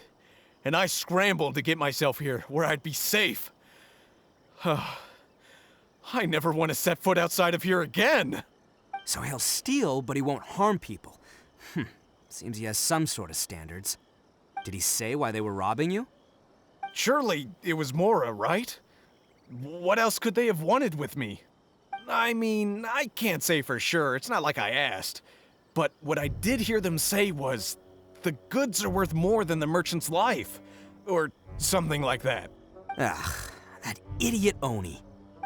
S10: And I scrambled to get myself here, where I'd be safe. I never want to set foot outside of here again!
S7: So he'll steal, but he won't harm people. Seems he has some sort of standards. Did he say why they were robbing you?
S10: Surely it was Mora, right? What else could they have wanted with me? I mean, I can't say for sure, it's not like I asked. But what I did hear them say was, the goods are worth more than the merchant's life. Or something like that.
S7: Ugh, that idiot Oni.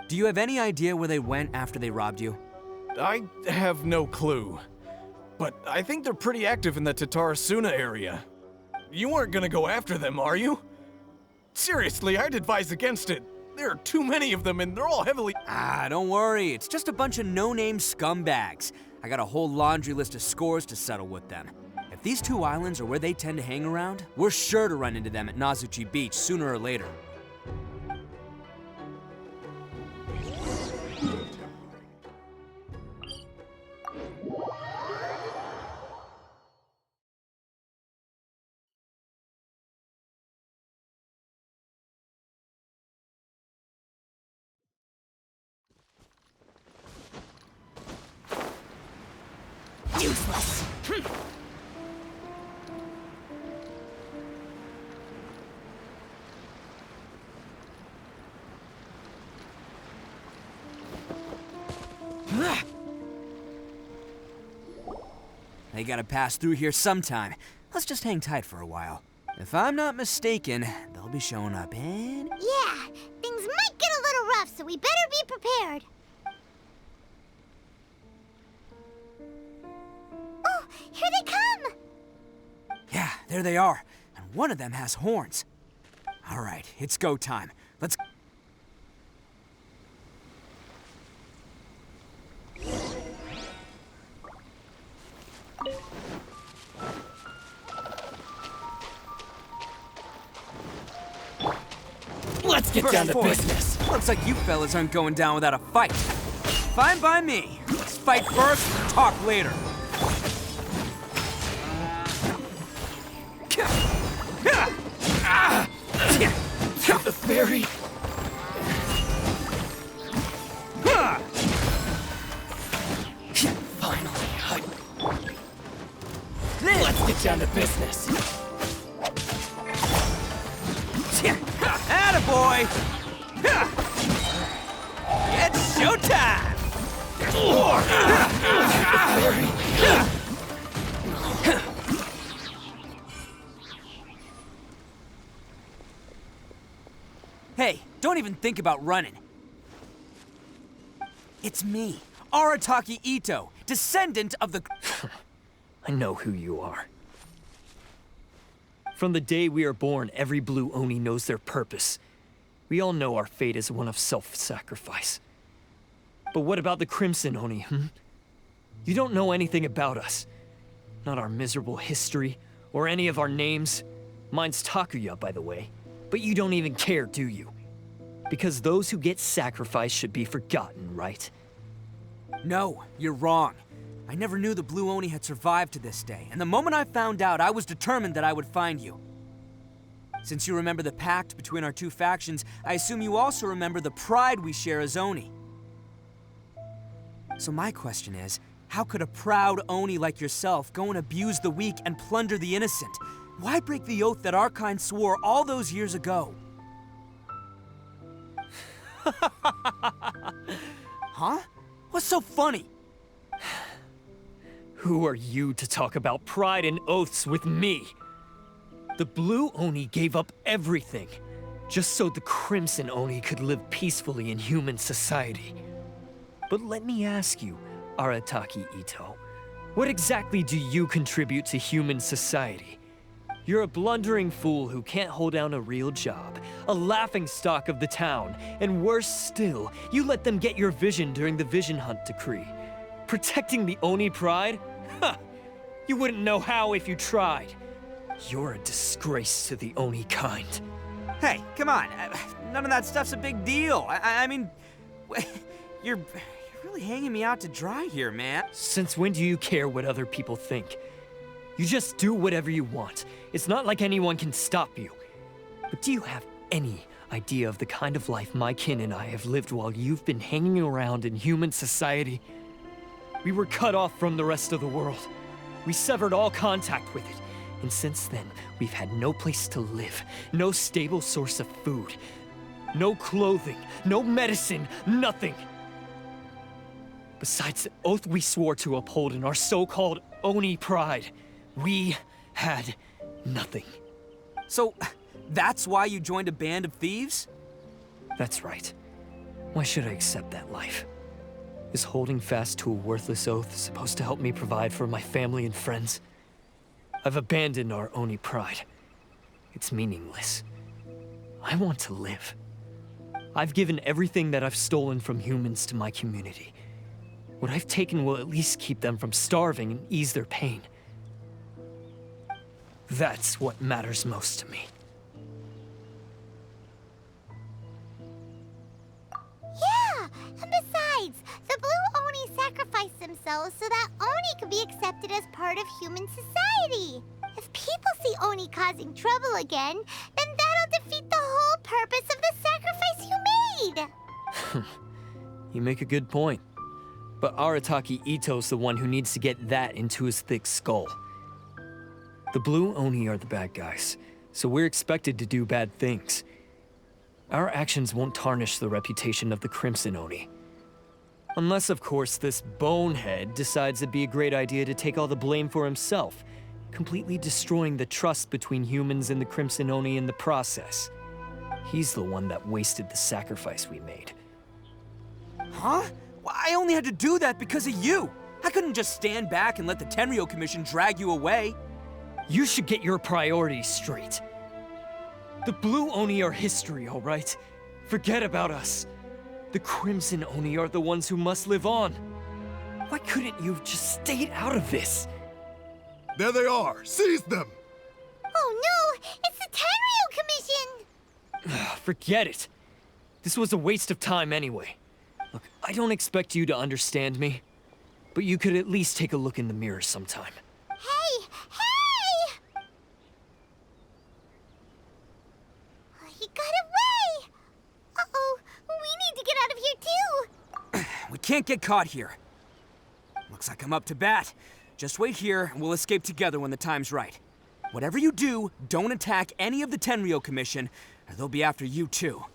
S7: Do you have any idea where they went after they robbed you?
S10: I have no clue. But I think they're pretty active in the Tatarasuna area. You aren't gonna go after them, are you? Seriously, I'd advise against it. There are too many of them and they're all heavily—
S7: Don't worry. It's just a bunch of no-name scumbags. I got a whole laundry list of scores to settle with them. If these two islands are where they tend to hang around, we're sure to run into them at Nazuchi Beach sooner or later.
S9: Useless.
S7: They gotta pass through here sometime. Let's just hang tight for a while. If I'm not mistaken, they'll be showing up in...
S2: Yeah, things might get a little rough, so we better be prepared. Oh, here they come!
S7: Yeah, there they are. And one of them has horns. All right, it's go time. Let's...
S10: Let's get down to business.
S7: Looks like you fellas aren't going down without a fight. Fine by me. Let's fight first, talk later.
S10: The fairy. Finally,
S5: down to business.
S7: Attaboy! It's showtime! Hey, don't even think about running. It's me, Arataki Itto, descendant of the...
S11: I know who you are. From the day we are born, every blue Oni knows their purpose. We all know our fate is one of self-sacrifice. But what about the Crimson Oni, You don't know anything about us. Not our miserable history, or any of our names. Mine's Takuya, by the way. But you don't even care, do you? Because those who get sacrificed should be forgotten, right?
S7: No, you're wrong. I never knew the Blue Oni had survived to this day, and the moment I found out, I was determined that I would find you. Since you remember the pact between our two factions, I assume you also remember the pride we share as Oni. So my question is, how could a proud Oni like yourself go and abuse the weak and plunder the innocent? Why break the oath that our kind swore all those years ago? Huh? What's so funny?
S11: Who are you to talk about pride and oaths with me? The Blue Oni gave up everything, just so the Crimson Oni could live peacefully in human society. But let me ask you, Arataki Itto, what exactly do you contribute to human society? You're a blundering fool who can't hold down a real job, a laughingstock of the town, and worse still, you let them get your vision during the Vision Hunt decree. Protecting the Oni pride? Ha! You wouldn't know how if you tried. You're a disgrace to the Oni kind.
S7: Hey, come on. None of that stuff's a big deal. I mean, you're really hanging me out to dry here, man.
S11: Since when do you care what other people think? You just do whatever you want. It's not like anyone can stop you. But do you have any idea of the kind of life my kin and I have lived while you've been hanging around in human society? We were cut off from the rest of the world. We severed all contact with it. And since then, we've had no place to live, no stable source of food, no clothing, no medicine, nothing. Besides the oath we swore to uphold in our so-called Oni pride, we had nothing.
S7: So, that's why you joined a band of thieves?
S11: That's right. Why should I accept that life? Is holding fast to a worthless oath supposed to help me provide for my family and friends? I've abandoned our Oni pride. It's meaningless. I want to live. I've given everything that I've stolen from humans to my community. What I've taken will at least keep them from starving and ease their pain. That's what matters most to me.
S2: Yeah, and besides, the Blue Oni sacrificed themselves so that Oni could be accepted as part of human society. If people see Oni causing trouble again, then that'll defeat the whole purpose of the sacrifice you made.
S11: You make a good point. But Arataki Itto's the one who needs to get that into his thick skull. The Blue Oni are the bad guys, so we're expected to do bad things. Our actions won't tarnish the reputation of the Crimson Oni. Unless, of course, this bonehead decides it'd be a great idea to take all the blame for himself, completely destroying the trust between humans and the Crimson Oni in the process. He's the one that wasted the sacrifice we made.
S7: Huh? Well, I only had to do that because of you. I couldn't just stand back and let the Tenryou Commission drag you away.
S11: You should get your priorities straight. The Blue Oni are history, all right? Forget about us. The Crimson Oni are the ones who must live on. Why couldn't you have just stayed out of this?
S12: There they are! Seize them!
S2: Oh no! It's the Tenryou Commission!
S11: Forget it. This was a waste of time anyway. Look, I don't expect you to understand me, but you could at least take a look in the mirror sometime.
S2: Hey! Hey! He got away! Uh-oh, we need to get out of here too!
S7: We can't get caught here. Looks like I'm up to bat. Just wait here, and we'll escape together when the time's right. Whatever you do, don't attack any of the Tenryou Commission, or they'll be after you too.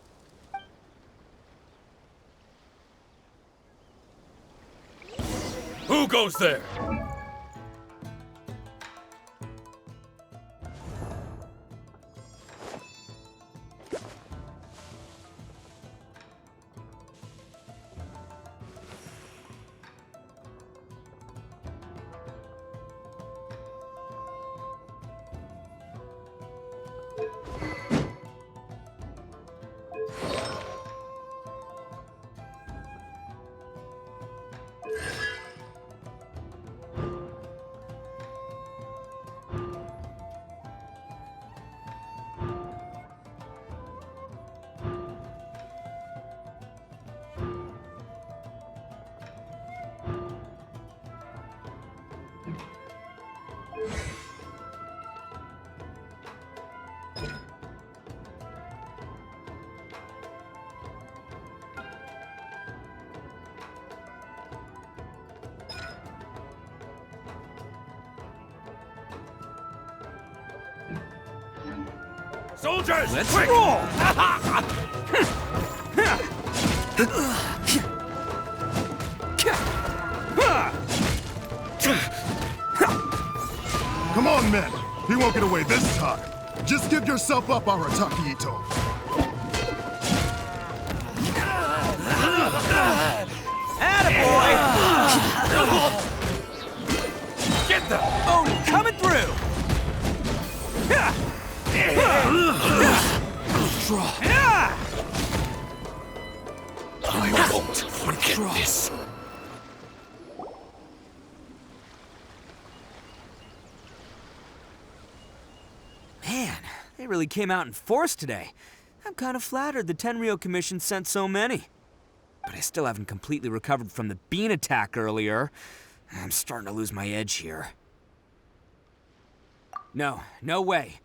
S12: Who goes there? Soldiers,
S7: Let's
S12: quick!
S7: roll!
S12: Come on, men. He won't get away this time. Just give yourself up, Arataki Itto.
S7: Attaboy!
S12: Get them!
S7: Oh, coming through!
S12: I won't forget this.
S7: Man, they really came out in force today. I'm kind of flattered the Tenryou Commission sent so many. But I still haven't completely recovered from the bean attack earlier. I'm starting to lose my edge here. No way.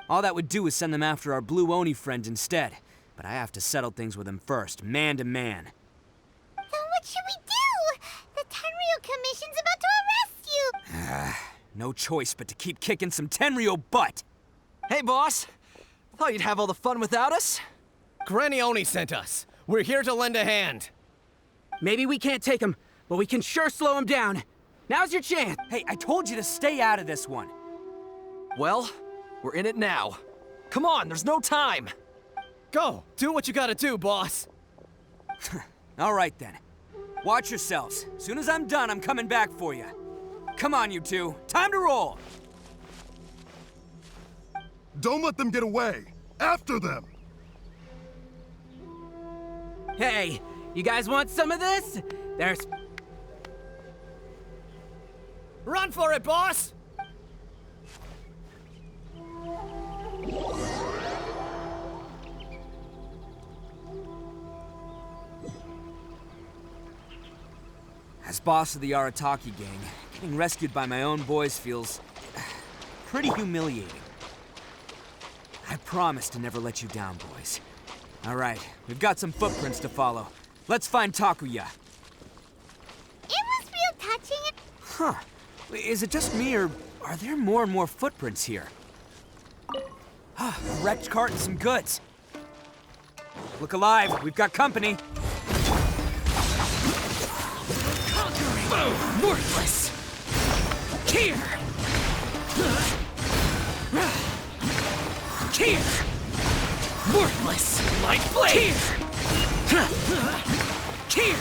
S7: All that would do is send them after our Blue Oni friend instead. But I have to settle things with him first, man to man.
S2: Then what should we do? The Tenryou Commission's about to arrest you!
S7: No choice but to keep kicking some Tenryou butt!
S13: Hey, boss. Thought you'd have all the fun without us?
S14: Granny Oni sent us. We're here to lend a hand.
S13: Maybe we can't take him, but we can sure slow him down. Now's your chance.
S7: Hey, I told you to stay out of this one.
S13: Well, we're in it now. Come on, there's no time.
S14: Go, do what you gotta do, boss.
S7: All right then. Watch yourselves. Soon as I'm done, I'm coming back for you. Come on, you two. Time to roll.
S12: Don't let them get away. After them.
S13: Hey, you guys want some of this? There's...
S14: Run for it, boss!
S7: As boss of the Arataki gang, getting rescued by my own boys feels pretty humiliating. I promise to never let you down, boys. All right, we've got some footprints to follow. Let's find Takuya.
S2: It was real touching.
S7: Huh. Is it just me, or are there more and more footprints here? A wrecked cart and some goods. Look alive, we've got company.
S13: Conquering! Worthless! Here! Here! Worthless! Light blade! Here!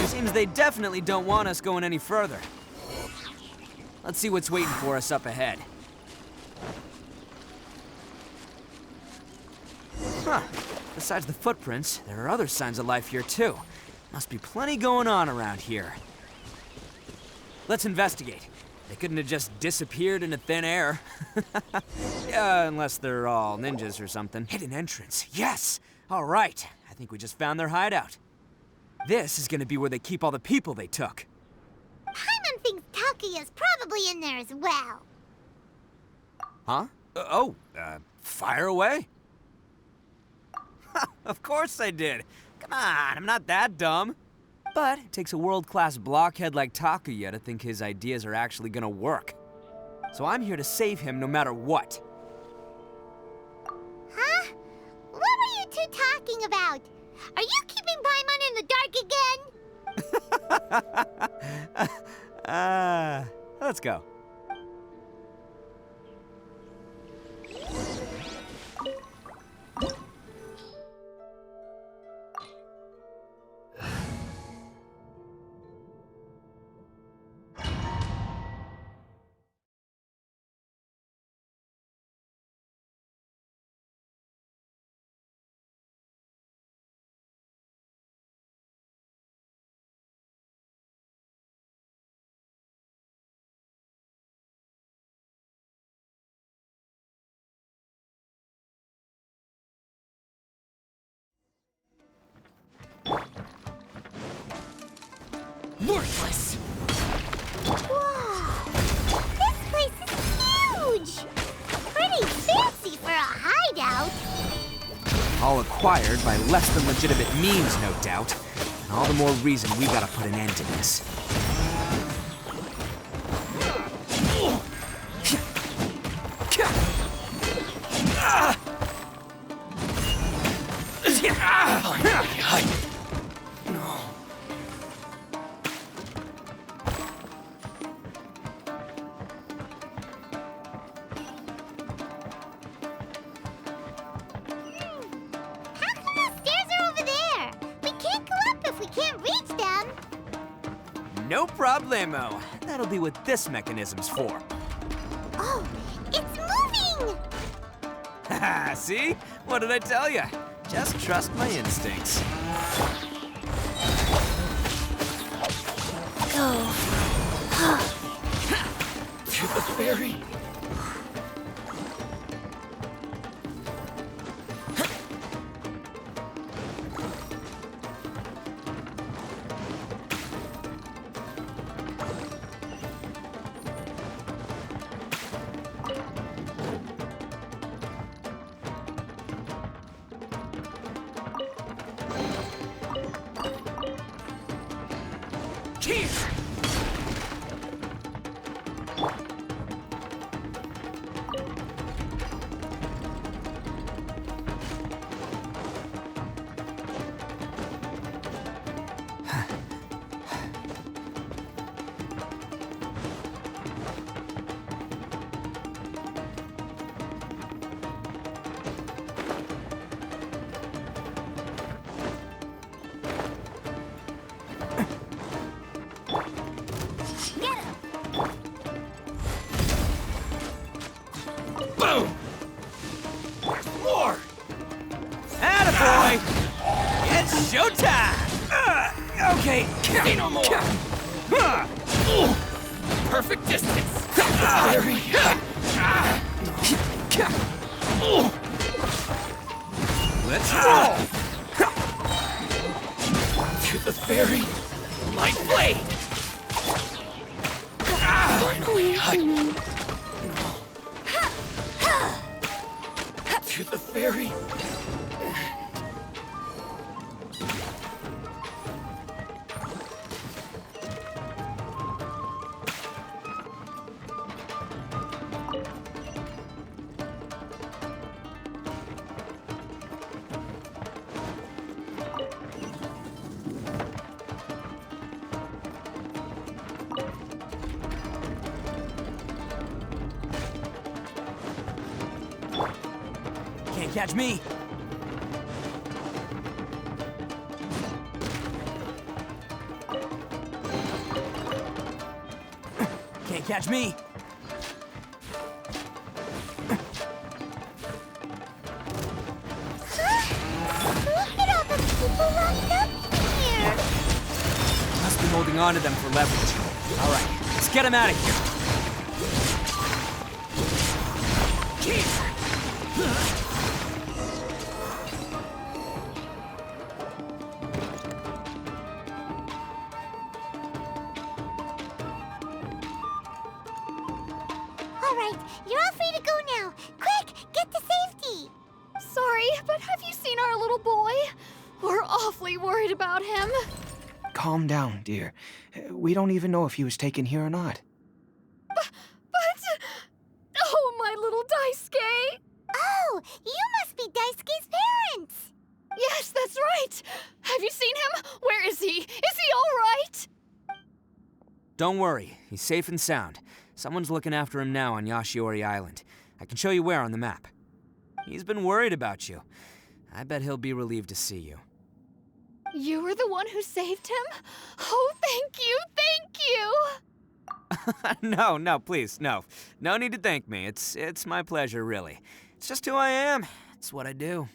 S7: Seems they definitely don't want us going any further. Let's see what's waiting for us up ahead. Huh. Besides the footprints, there are other signs of life here too. Must be plenty going on around here. Let's investigate. They couldn't have just disappeared into thin air. Yeah, unless they're all ninjas or something. Hidden entrance, yes! All right, I think we just found their hideout. This is gonna be where they keep all the people they took.
S2: Paimon thinks Takuya's probably in there as well.
S7: Huh? Fire away? Of course I did. Come on, I'm not that dumb. But it takes a world-class blockhead like Takuya to think his ideas are actually gonna work. So I'm here to save him no matter what.
S2: Huh? What were you two talking about? Are you keeping Paimon in the dark again?
S7: Let's go.
S8: Worthless!
S2: Whoa! This place is huge! Pretty fancy for a hideout.
S7: All acquired by less than legitimate means, no doubt. And all the more reason we gotta put an end to this.
S2: How come the stairs are over there? We can't go up if we can't reach them.
S7: No problemo. That'll be what this mechanism's for.
S2: Oh, it's moving!
S7: Haha, see? What did I tell you? Just trust my instincts.
S1: Go.
S11: To the ferry. Cheers! Boom! More!
S7: Attaboy! It's showtime! Okay,
S11: Say no more! Perfect distance! Very
S7: let's roll!
S11: To the ferry! Light blade! Finally, to the ferry!
S7: Can't catch me. Can't catch me.
S2: Look at all the people locked up here.
S7: Must be holding on to them for leverage. All right, let's get them out of here.
S2: All right, you're all free to go now. Quick, get to safety.
S8: Sorry, but have you seen our little boy? We're awfully worried about him.
S15: calm down, dear. We don't even know if he was taken here or not.
S8: But... Oh, my little Daisuke!
S2: Oh, you must be Daisuke's parents!
S8: Yes, that's right! Have you seen him? Where is he? Is he all right?
S7: Don't worry, he's safe and sound. Someone's looking after him now on Yashiori Island. I can show you where on the map. He's been worried about you. I bet he'll be relieved to see you.
S8: You were the one who saved him? Oh, thank you, thank you!
S7: No, please, no. No need to thank me. It's my pleasure, really. It's just who I am. It's what I do.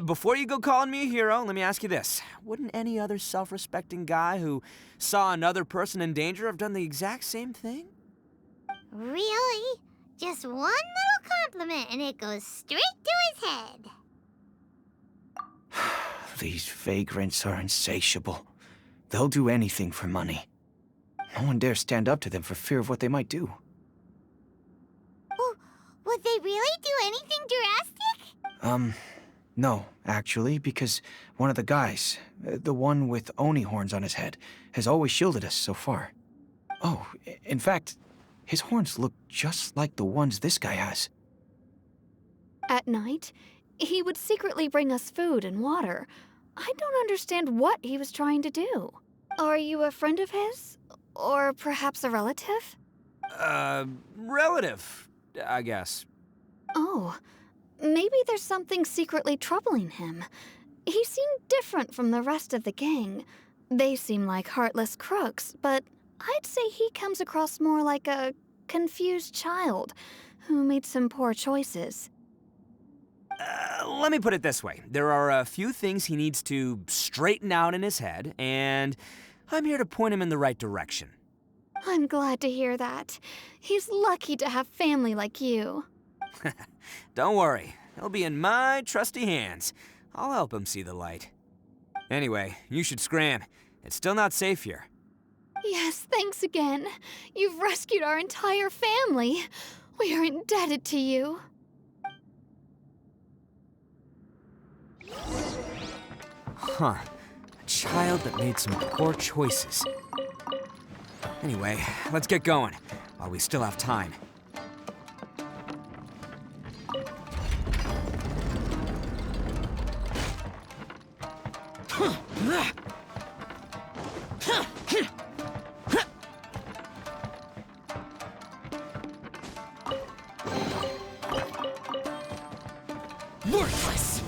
S7: Before you go calling me a hero, let me ask you this. Wouldn't any other self-respecting guy who saw another person in danger have done the exact same thing?
S2: Really? Just one little compliment and it goes straight to his head.
S15: These vagrants are insatiable. They'll do anything for money. No one dares stand up to them for fear of what they might do.
S2: Would they really do anything drastic?
S15: No, actually, because one of the guys, the one with Oni horns on his head, has always shielded us so far. Oh, in fact, his horns look just like the ones this guy has.
S6: At night, he would secretly bring us food and water. I don't understand what he was trying to do. Are you a friend of his? Or perhaps a relative?
S7: Relative, I guess.
S6: Oh, maybe there's something secretly troubling him. He seemed different from the rest of the gang. They seem like heartless crooks, but I'd say he comes across more like a confused child who made some poor choices.
S7: Let me put it this way. There are a few things he needs to straighten out in his head, and I'm here to point him in the right direction.
S6: I'm glad to hear that. He's lucky to have family like you.
S7: Don't worry. He'll be in my trusty hands. I'll help him see the light. Anyway, you should scram. It's still not safe here.
S6: Yes, thanks again. You've rescued our entire family. We are indebted to you.
S7: Huh. A child that made some poor choices. Anyway, let's get going, while we still have time.
S11: Worthless!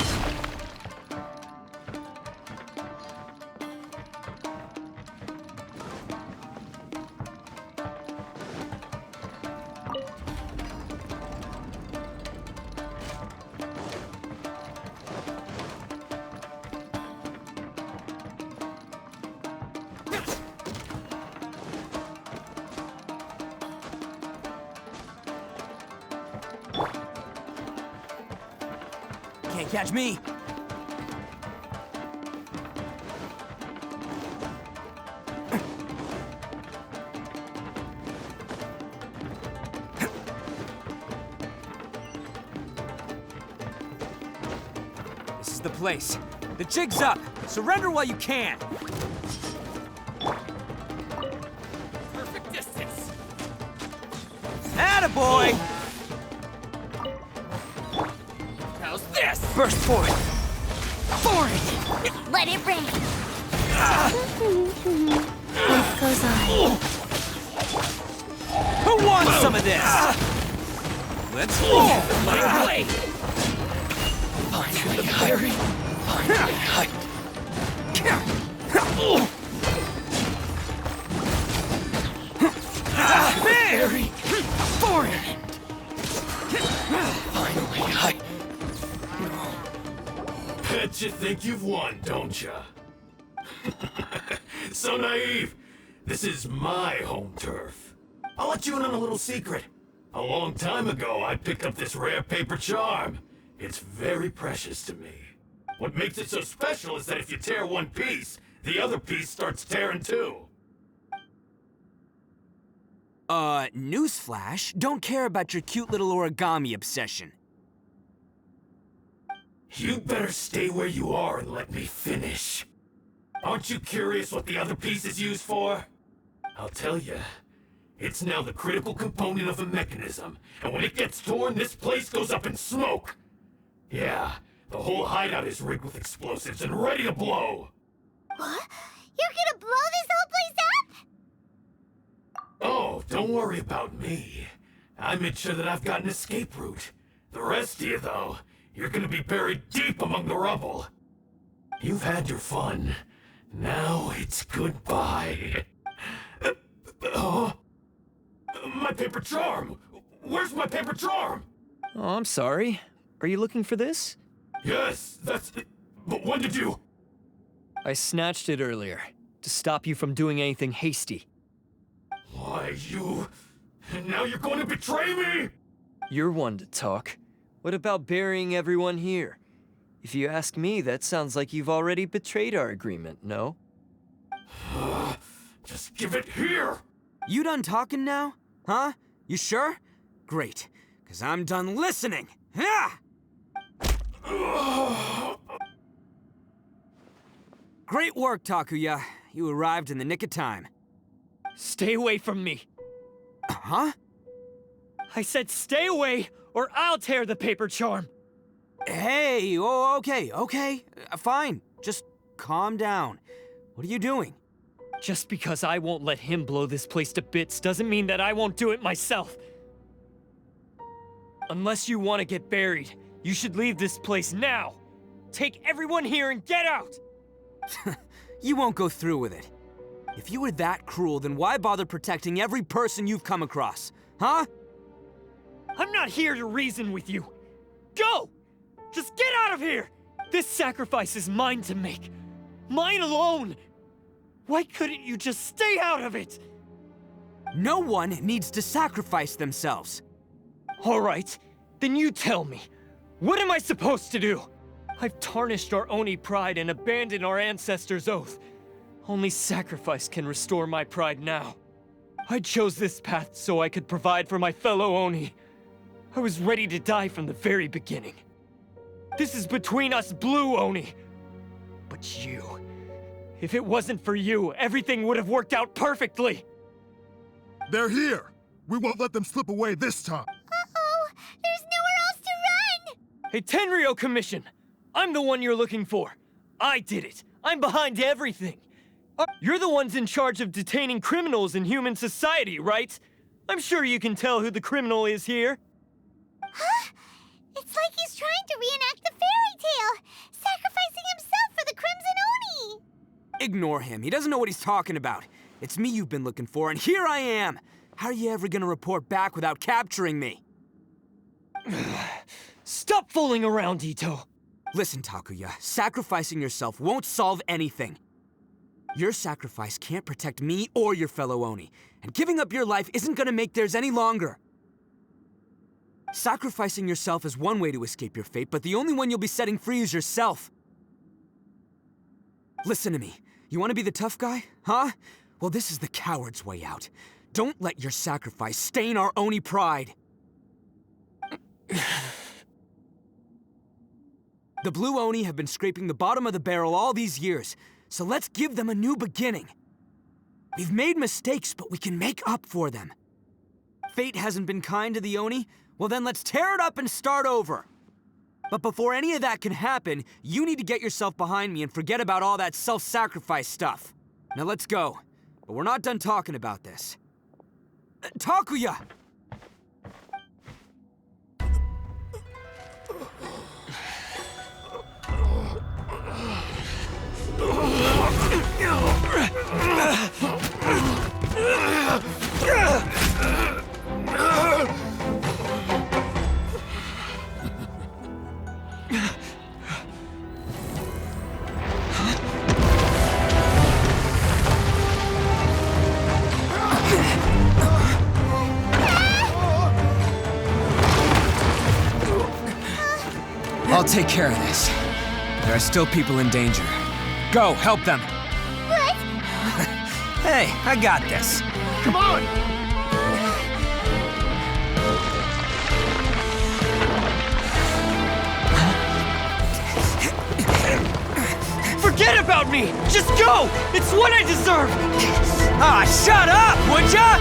S7: Can't catch me! This is the place. The jig's up! Surrender while you can!
S11: Perfect distance!
S7: Attaboy!
S11: How's this?
S7: Burst forward!
S11: Forward!
S2: Let it rain.
S1: Life goes on.
S7: Who wants some of this? Let's go!
S11: My blade! Finally hiring! Finally hired! Very forward! Finally hired!
S16: Bet you think you've won, don't ya? So naive. This is my home turf. I'll let you in on a little secret. A long time ago, I picked up this rare paper charm. It's very precious to me. What makes it so special is that if you tear one piece, the other piece starts tearing too.
S7: Newsflash, don't care about your cute little origami obsession.
S16: You'd better stay where you are and let me finish. Aren't you curious what the other piece is used for? I'll tell you. It's now the critical component of the mechanism, and when it gets torn, this place goes up in smoke. Yeah, the whole hideout is rigged with explosives and ready to blow.
S2: What? You're gonna blow this whole place up?
S16: Oh, don't worry about me. I made sure that I've got an escape route. The rest of you, though, you're gonna be buried deep among the rubble. You've had your fun. Now it's goodbye. My paper charm! Where's my paper charm?
S11: Oh, I'm sorry. Are you looking for this?
S16: Yes, that's it. But when did you?
S11: I snatched it earlier, to stop you from doing anything hasty.
S16: Why, you... And now you're going to betray me?
S11: You're one to talk. What about burying everyone here? If you ask me, that sounds like you've already betrayed our agreement, no?
S16: Just give it here!
S13: You done talking now? Huh? You sure? Great, because I'm done listening. Ha! Great work, Takuya. You arrived in the nick of time.
S11: Stay away from me.
S13: Huh?
S11: I said stay away, or I'll tear the paper charm.
S13: Hey, oh, okay. Fine. Just calm down. What are you doing?
S11: Just because I won't let him blow this place to bits doesn't mean that I won't do it myself. Unless you want to get buried, you should leave this place now. Take everyone here and get out!
S13: You won't go through with it. If you were that cruel, then why bother protecting every person you've come across? Huh?
S11: I'm not here to reason with you. Go! Just get out of here! This sacrifice is mine to make. Mine alone! Why couldn't you just stay out of it?
S13: No one needs to sacrifice themselves.
S11: All right, then you tell me. What am I supposed to do? I've tarnished our Oni pride and abandoned our ancestors' oath. Only sacrifice can restore my pride now. I chose this path so I could provide for my fellow Oni. I was ready to die from the very beginning. This is between us Blue Oni. But you... If it wasn't for you, everything would have worked out perfectly!
S12: They're here! We won't let them slip away this time!
S2: Uh-oh! There's nowhere else to run!
S11: Hey, Tenryo Commission! I'm the one you're looking for. I did it. I'm behind everything. You're the ones in charge of detaining criminals in human society, right? I'm sure you can tell who the criminal is here.
S2: Huh? It's like he's trying to reenact the fairy tale, sacrificing himself for the Crimson Oni!
S13: Ignore him. He doesn't know what he's talking about. It's me you've been looking for, and here I am! How are you ever gonna report back without capturing me?
S11: Stop fooling around, Itto!
S13: Listen, Takuya, sacrificing yourself won't solve anything. Your sacrifice can't protect me or your fellow Oni, and giving up your life isn't gonna make theirs any longer. Sacrificing yourself is one way to escape your fate, but the only one you'll be setting free is yourself. Listen to me. You want to be the tough guy? Huh? Well, this is the coward's way out. Don't let your sacrifice stain our Oni pride. The Blue Oni have been scraping the bottom of the barrel all these years, so let's give them a new beginning. We've made mistakes, but we can make up for them. Fate hasn't been kind to the Oni? Well then let's tear it up and start over. But before any of that can happen, you need to get yourself behind me and forget about all that self-sacrifice stuff. Now let's go. But we're not done talking about this. Takuya! I'll take care of this. There are still people in danger. Go, help them!
S2: What?
S13: Hey, I got this.
S12: Come on!
S11: For Forget about me! Just go! It's what I deserve!
S7: Ah, shut up, would ya?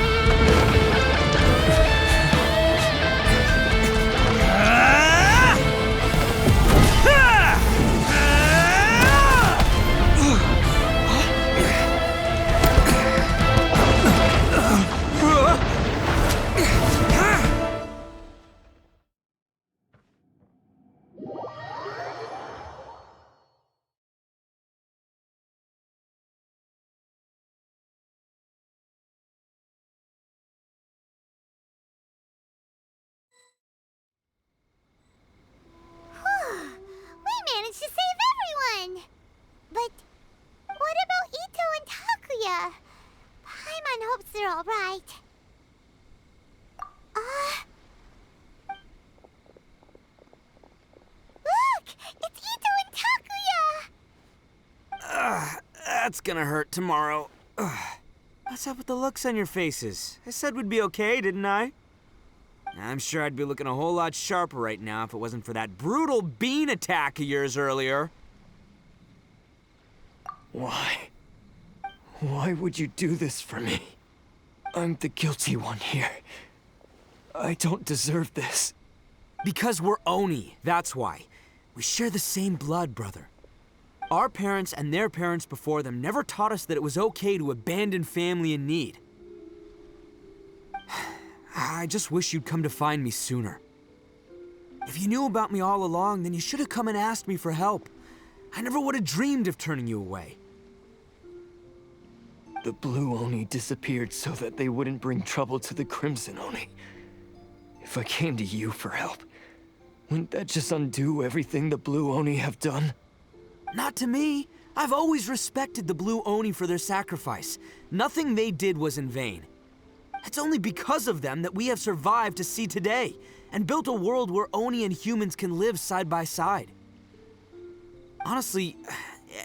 S2: We managed to save everyone! But what about Itto and Takuya? Paimon hopes they're alright. Look! It's Itto and Takuya!
S13: That's gonna hurt tomorrow. What's up with the looks on your faces? I said we'd be okay, didn't I? I'm sure I'd be looking a whole lot sharper right now if it wasn't for that brutal bean attack of yours earlier.
S11: Why? Why would you do this for me? I'm the guilty one here. I don't deserve this.
S13: Because we're Oni, that's why. We share the same blood, brother. Our parents and their parents before them never taught us that it was okay to abandon family in need. I just wish you'd come to find me sooner. If you knew about me all along, then you should have come and asked me for help. I never would have dreamed of turning you away.
S11: The Blue Oni disappeared so that they wouldn't bring trouble to the Crimson Oni. If I came to you for help, wouldn't that just undo everything the Blue Oni have done?
S13: Not to me. I've always respected the Blue Oni for their sacrifice. Nothing they did was in vain. It's only because of them that we have survived to see today, and built a world where Oni and humans can live side by side. Honestly,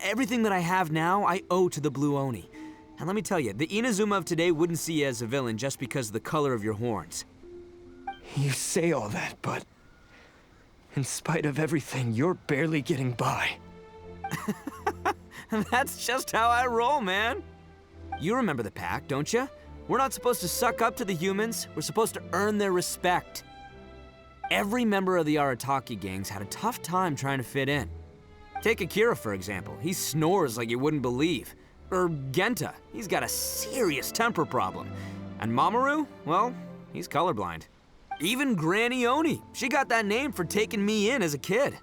S13: everything that I have now, I owe to the Blue Oni. And let me tell you, the Inazuma of today wouldn't see you as a villain just because of the color of your horns.
S11: You say all that, but in spite of everything, you're barely getting by.
S13: That's just how I roll, man. You remember the pact, don't you? We're not supposed to suck up to the humans. We're supposed to earn their respect. Every member of the Arataki gangs had a tough time trying to fit in. Take Akira, for example. He snores like you wouldn't believe. Or Genta. He's got a serious temper problem. And Mamoru, well, he's colorblind. Even Granny Oni. She got that name for taking me in as a kid.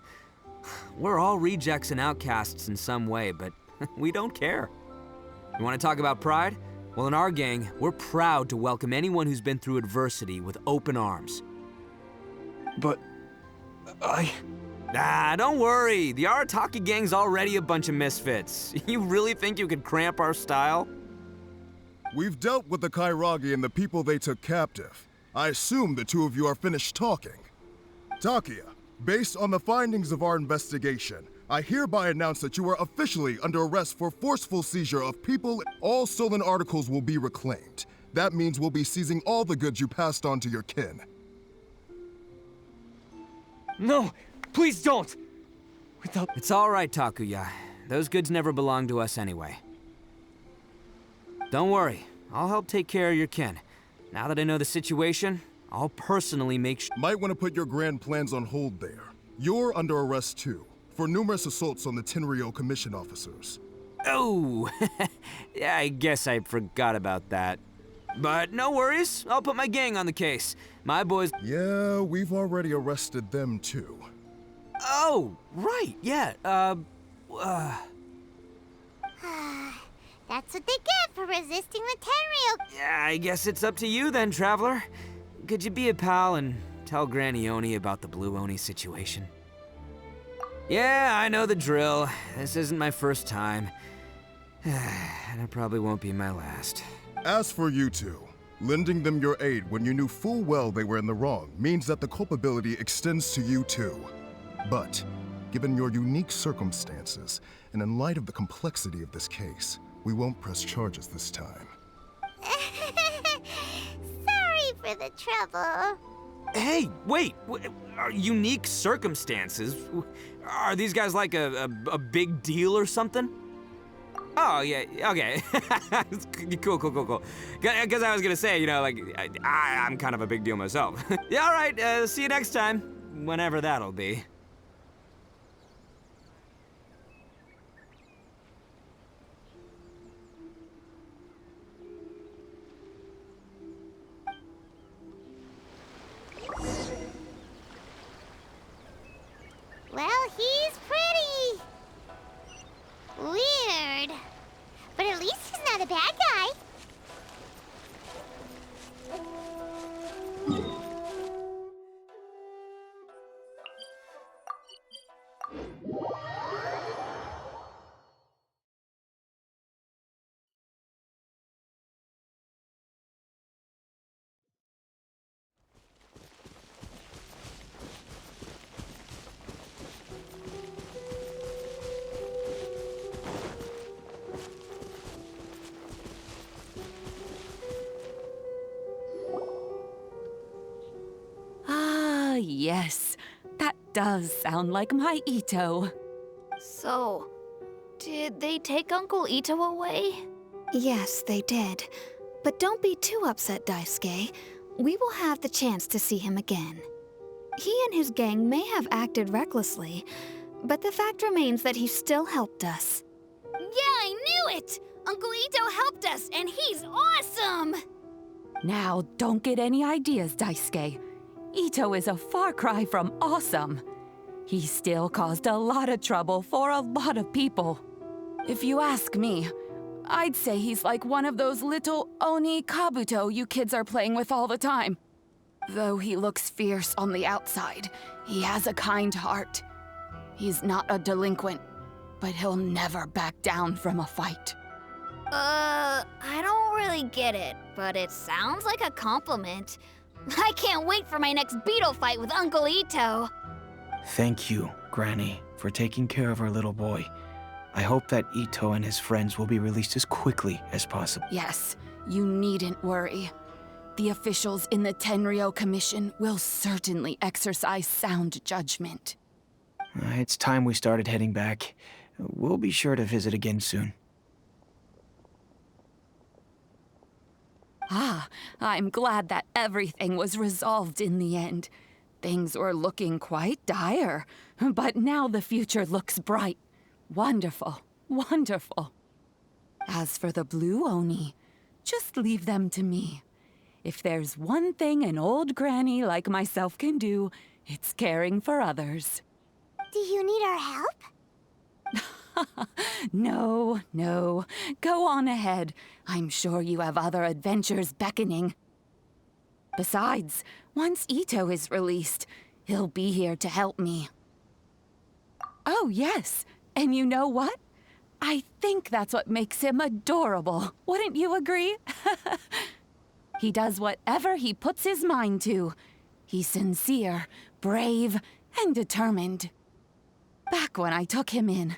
S13: We're all rejects and outcasts in some way, but we don't care. You want to talk about pride? Well, in our gang, we're proud to welcome anyone who's been through adversity with open arms.
S11: But
S13: don't worry. The Arataki gang's already a bunch of misfits. You really think you could cramp our style?
S12: We've dealt with the Kairagi and the people they took captive. I assume the two of you are finished talking. Takuya, based on the findings of our investigation, I hereby announce that you are officially under arrest for forceful seizure of people. All stolen articles will be reclaimed. That means we'll be seizing all the goods you passed on to your kin.
S11: No, please don't!
S13: It's all right, Takuya. Those goods never belonged to us anyway. Don't worry, I'll help take care of your kin. Now that I know the situation, I'll personally make sure.
S12: Might want to put your grand plans on hold there. You're under arrest too, for numerous assaults on the Tenryou Commission officers.
S13: Oh, yeah, I guess I forgot about that. But no worries, I'll put my gang on the case. My boys...
S12: Yeah, we've already arrested them too.
S13: Oh, right, yeah,
S2: That's what they get for resisting the Tenryou.
S13: Yeah, I guess it's up to you then, Traveler. Could you be a pal and tell Granny Oni about the Blue Oni situation? Yeah, I know the drill. This isn't my first time. And it probably won't be my last.
S12: As for you two, lending them your aid when you knew full well they were in the wrong means that the culpability extends to you too. But, given your unique circumstances, and in light of the complexity of this case, we won't press charges this time.
S2: Sorry for the trouble.
S7: Hey, wait! Are unique circumstances? Are these guys like a big deal or something? Oh, yeah, okay. Cool. Because I was gonna say, like, I'm kind of a big deal myself. Yeah, all right, see you next time. Whenever that'll be.
S2: Well, he's pretty. Weird. But at least he's not a bad guy.
S1: Yes, that does sound like my Itto.
S8: So, did they take Uncle Itto away?
S17: Yes, they did. But don't be too upset, Daisuke. We will have the chance to see him again. He and his gang may have acted recklessly, but the fact remains that he still helped us.
S8: Yeah, I knew it! Uncle Itto helped us, and he's awesome!
S1: Now, don't get any ideas, Daisuke. Itto is a far cry from awesome. He still caused a lot of trouble for a lot of people. If you ask me, I'd say he's like one of those little Oni Kabuto you kids are playing with all the time. Though he looks fierce on the outside, he has a kind heart. He's not a delinquent, but he'll never back down from a fight.
S8: I don't really get it, but it sounds like a compliment. I can't wait for my next beetle fight with Uncle Itto.
S15: Thank you, Granny, for taking care of our little boy. I hope that Itto and his friends will be released as quickly as possible.
S1: Yes, you needn't worry. The officials in the Tenryou Commission will certainly exercise sound judgment.
S15: It's time we started heading back. We'll be sure to visit again soon.
S1: Ah, I'm glad that everything was resolved in the end. Things were looking quite dire, but now the future looks bright. Wonderful, wonderful. As for the Blue Oni, just leave them to me. If there's one thing an old granny like myself can do, it's caring for others.
S2: Do you need our help?
S1: No. Go on ahead. I'm sure you have other adventures beckoning. Besides, once Itto is released, he'll be here to help me. Oh, yes. And you know what? I think that's what makes him adorable. Wouldn't you agree? He does whatever he puts his mind to. He's sincere, brave, and determined. Back when I took him in,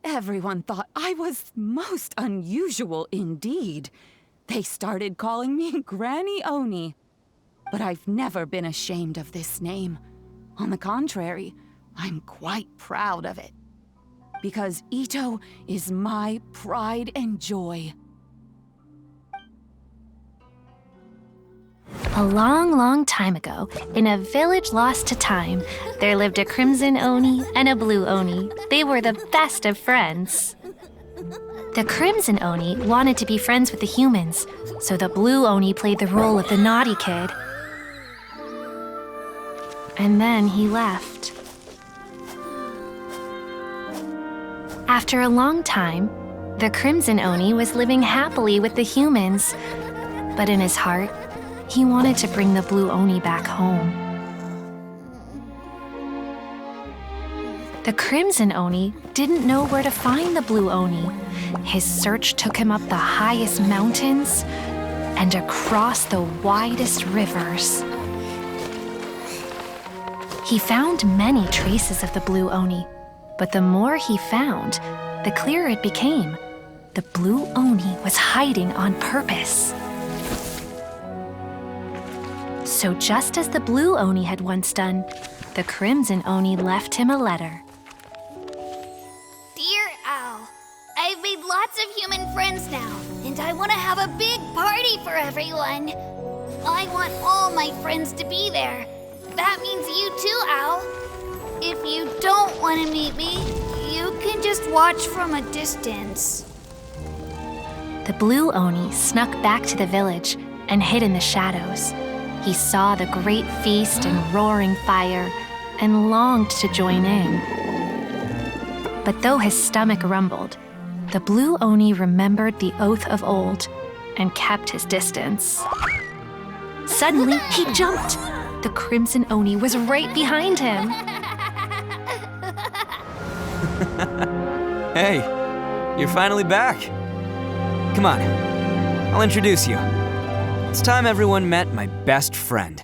S1: everyone thought I was most unusual indeed. They started calling me Granny Oni. But I've never been ashamed of this name. On the contrary, I'm quite proud of it. Because Itto is my pride and joy.
S6: A long time ago, in a village lost to time, there lived a crimson Oni and a blue Oni. They were the best of friends. The crimson Oni wanted to be friends with the humans, so the blue Oni played the role of the naughty kid. And then he left. After a long time, the crimson Oni was living happily with the humans, but in his heart, he wanted to bring the blue Oni back home. The crimson Oni didn't know where to find the blue Oni. His search took him up the highest mountains and across the widest rivers. He found many traces of the blue Oni, but the more he found, the clearer it became. The blue Oni was hiding on purpose. So just as the blue Oni had once done, the crimson Oni left him a letter.
S8: Dear Owl, I've made lots of human friends now, and I want to have a big party for everyone. I want all my friends to be there. That means you too, Owl. If you don't want to meet me, you can just watch from a distance.
S6: The blue Oni snuck back to the village and hid in the shadows. He saw the great feast and roaring fire and longed to join in. But though his stomach rumbled, the blue Oni remembered the oath of old and kept his distance. Suddenly, he jumped. The crimson Oni was right behind him.
S13: Hey, you're finally back. Come on, I'll introduce you. It's time everyone met my best friend.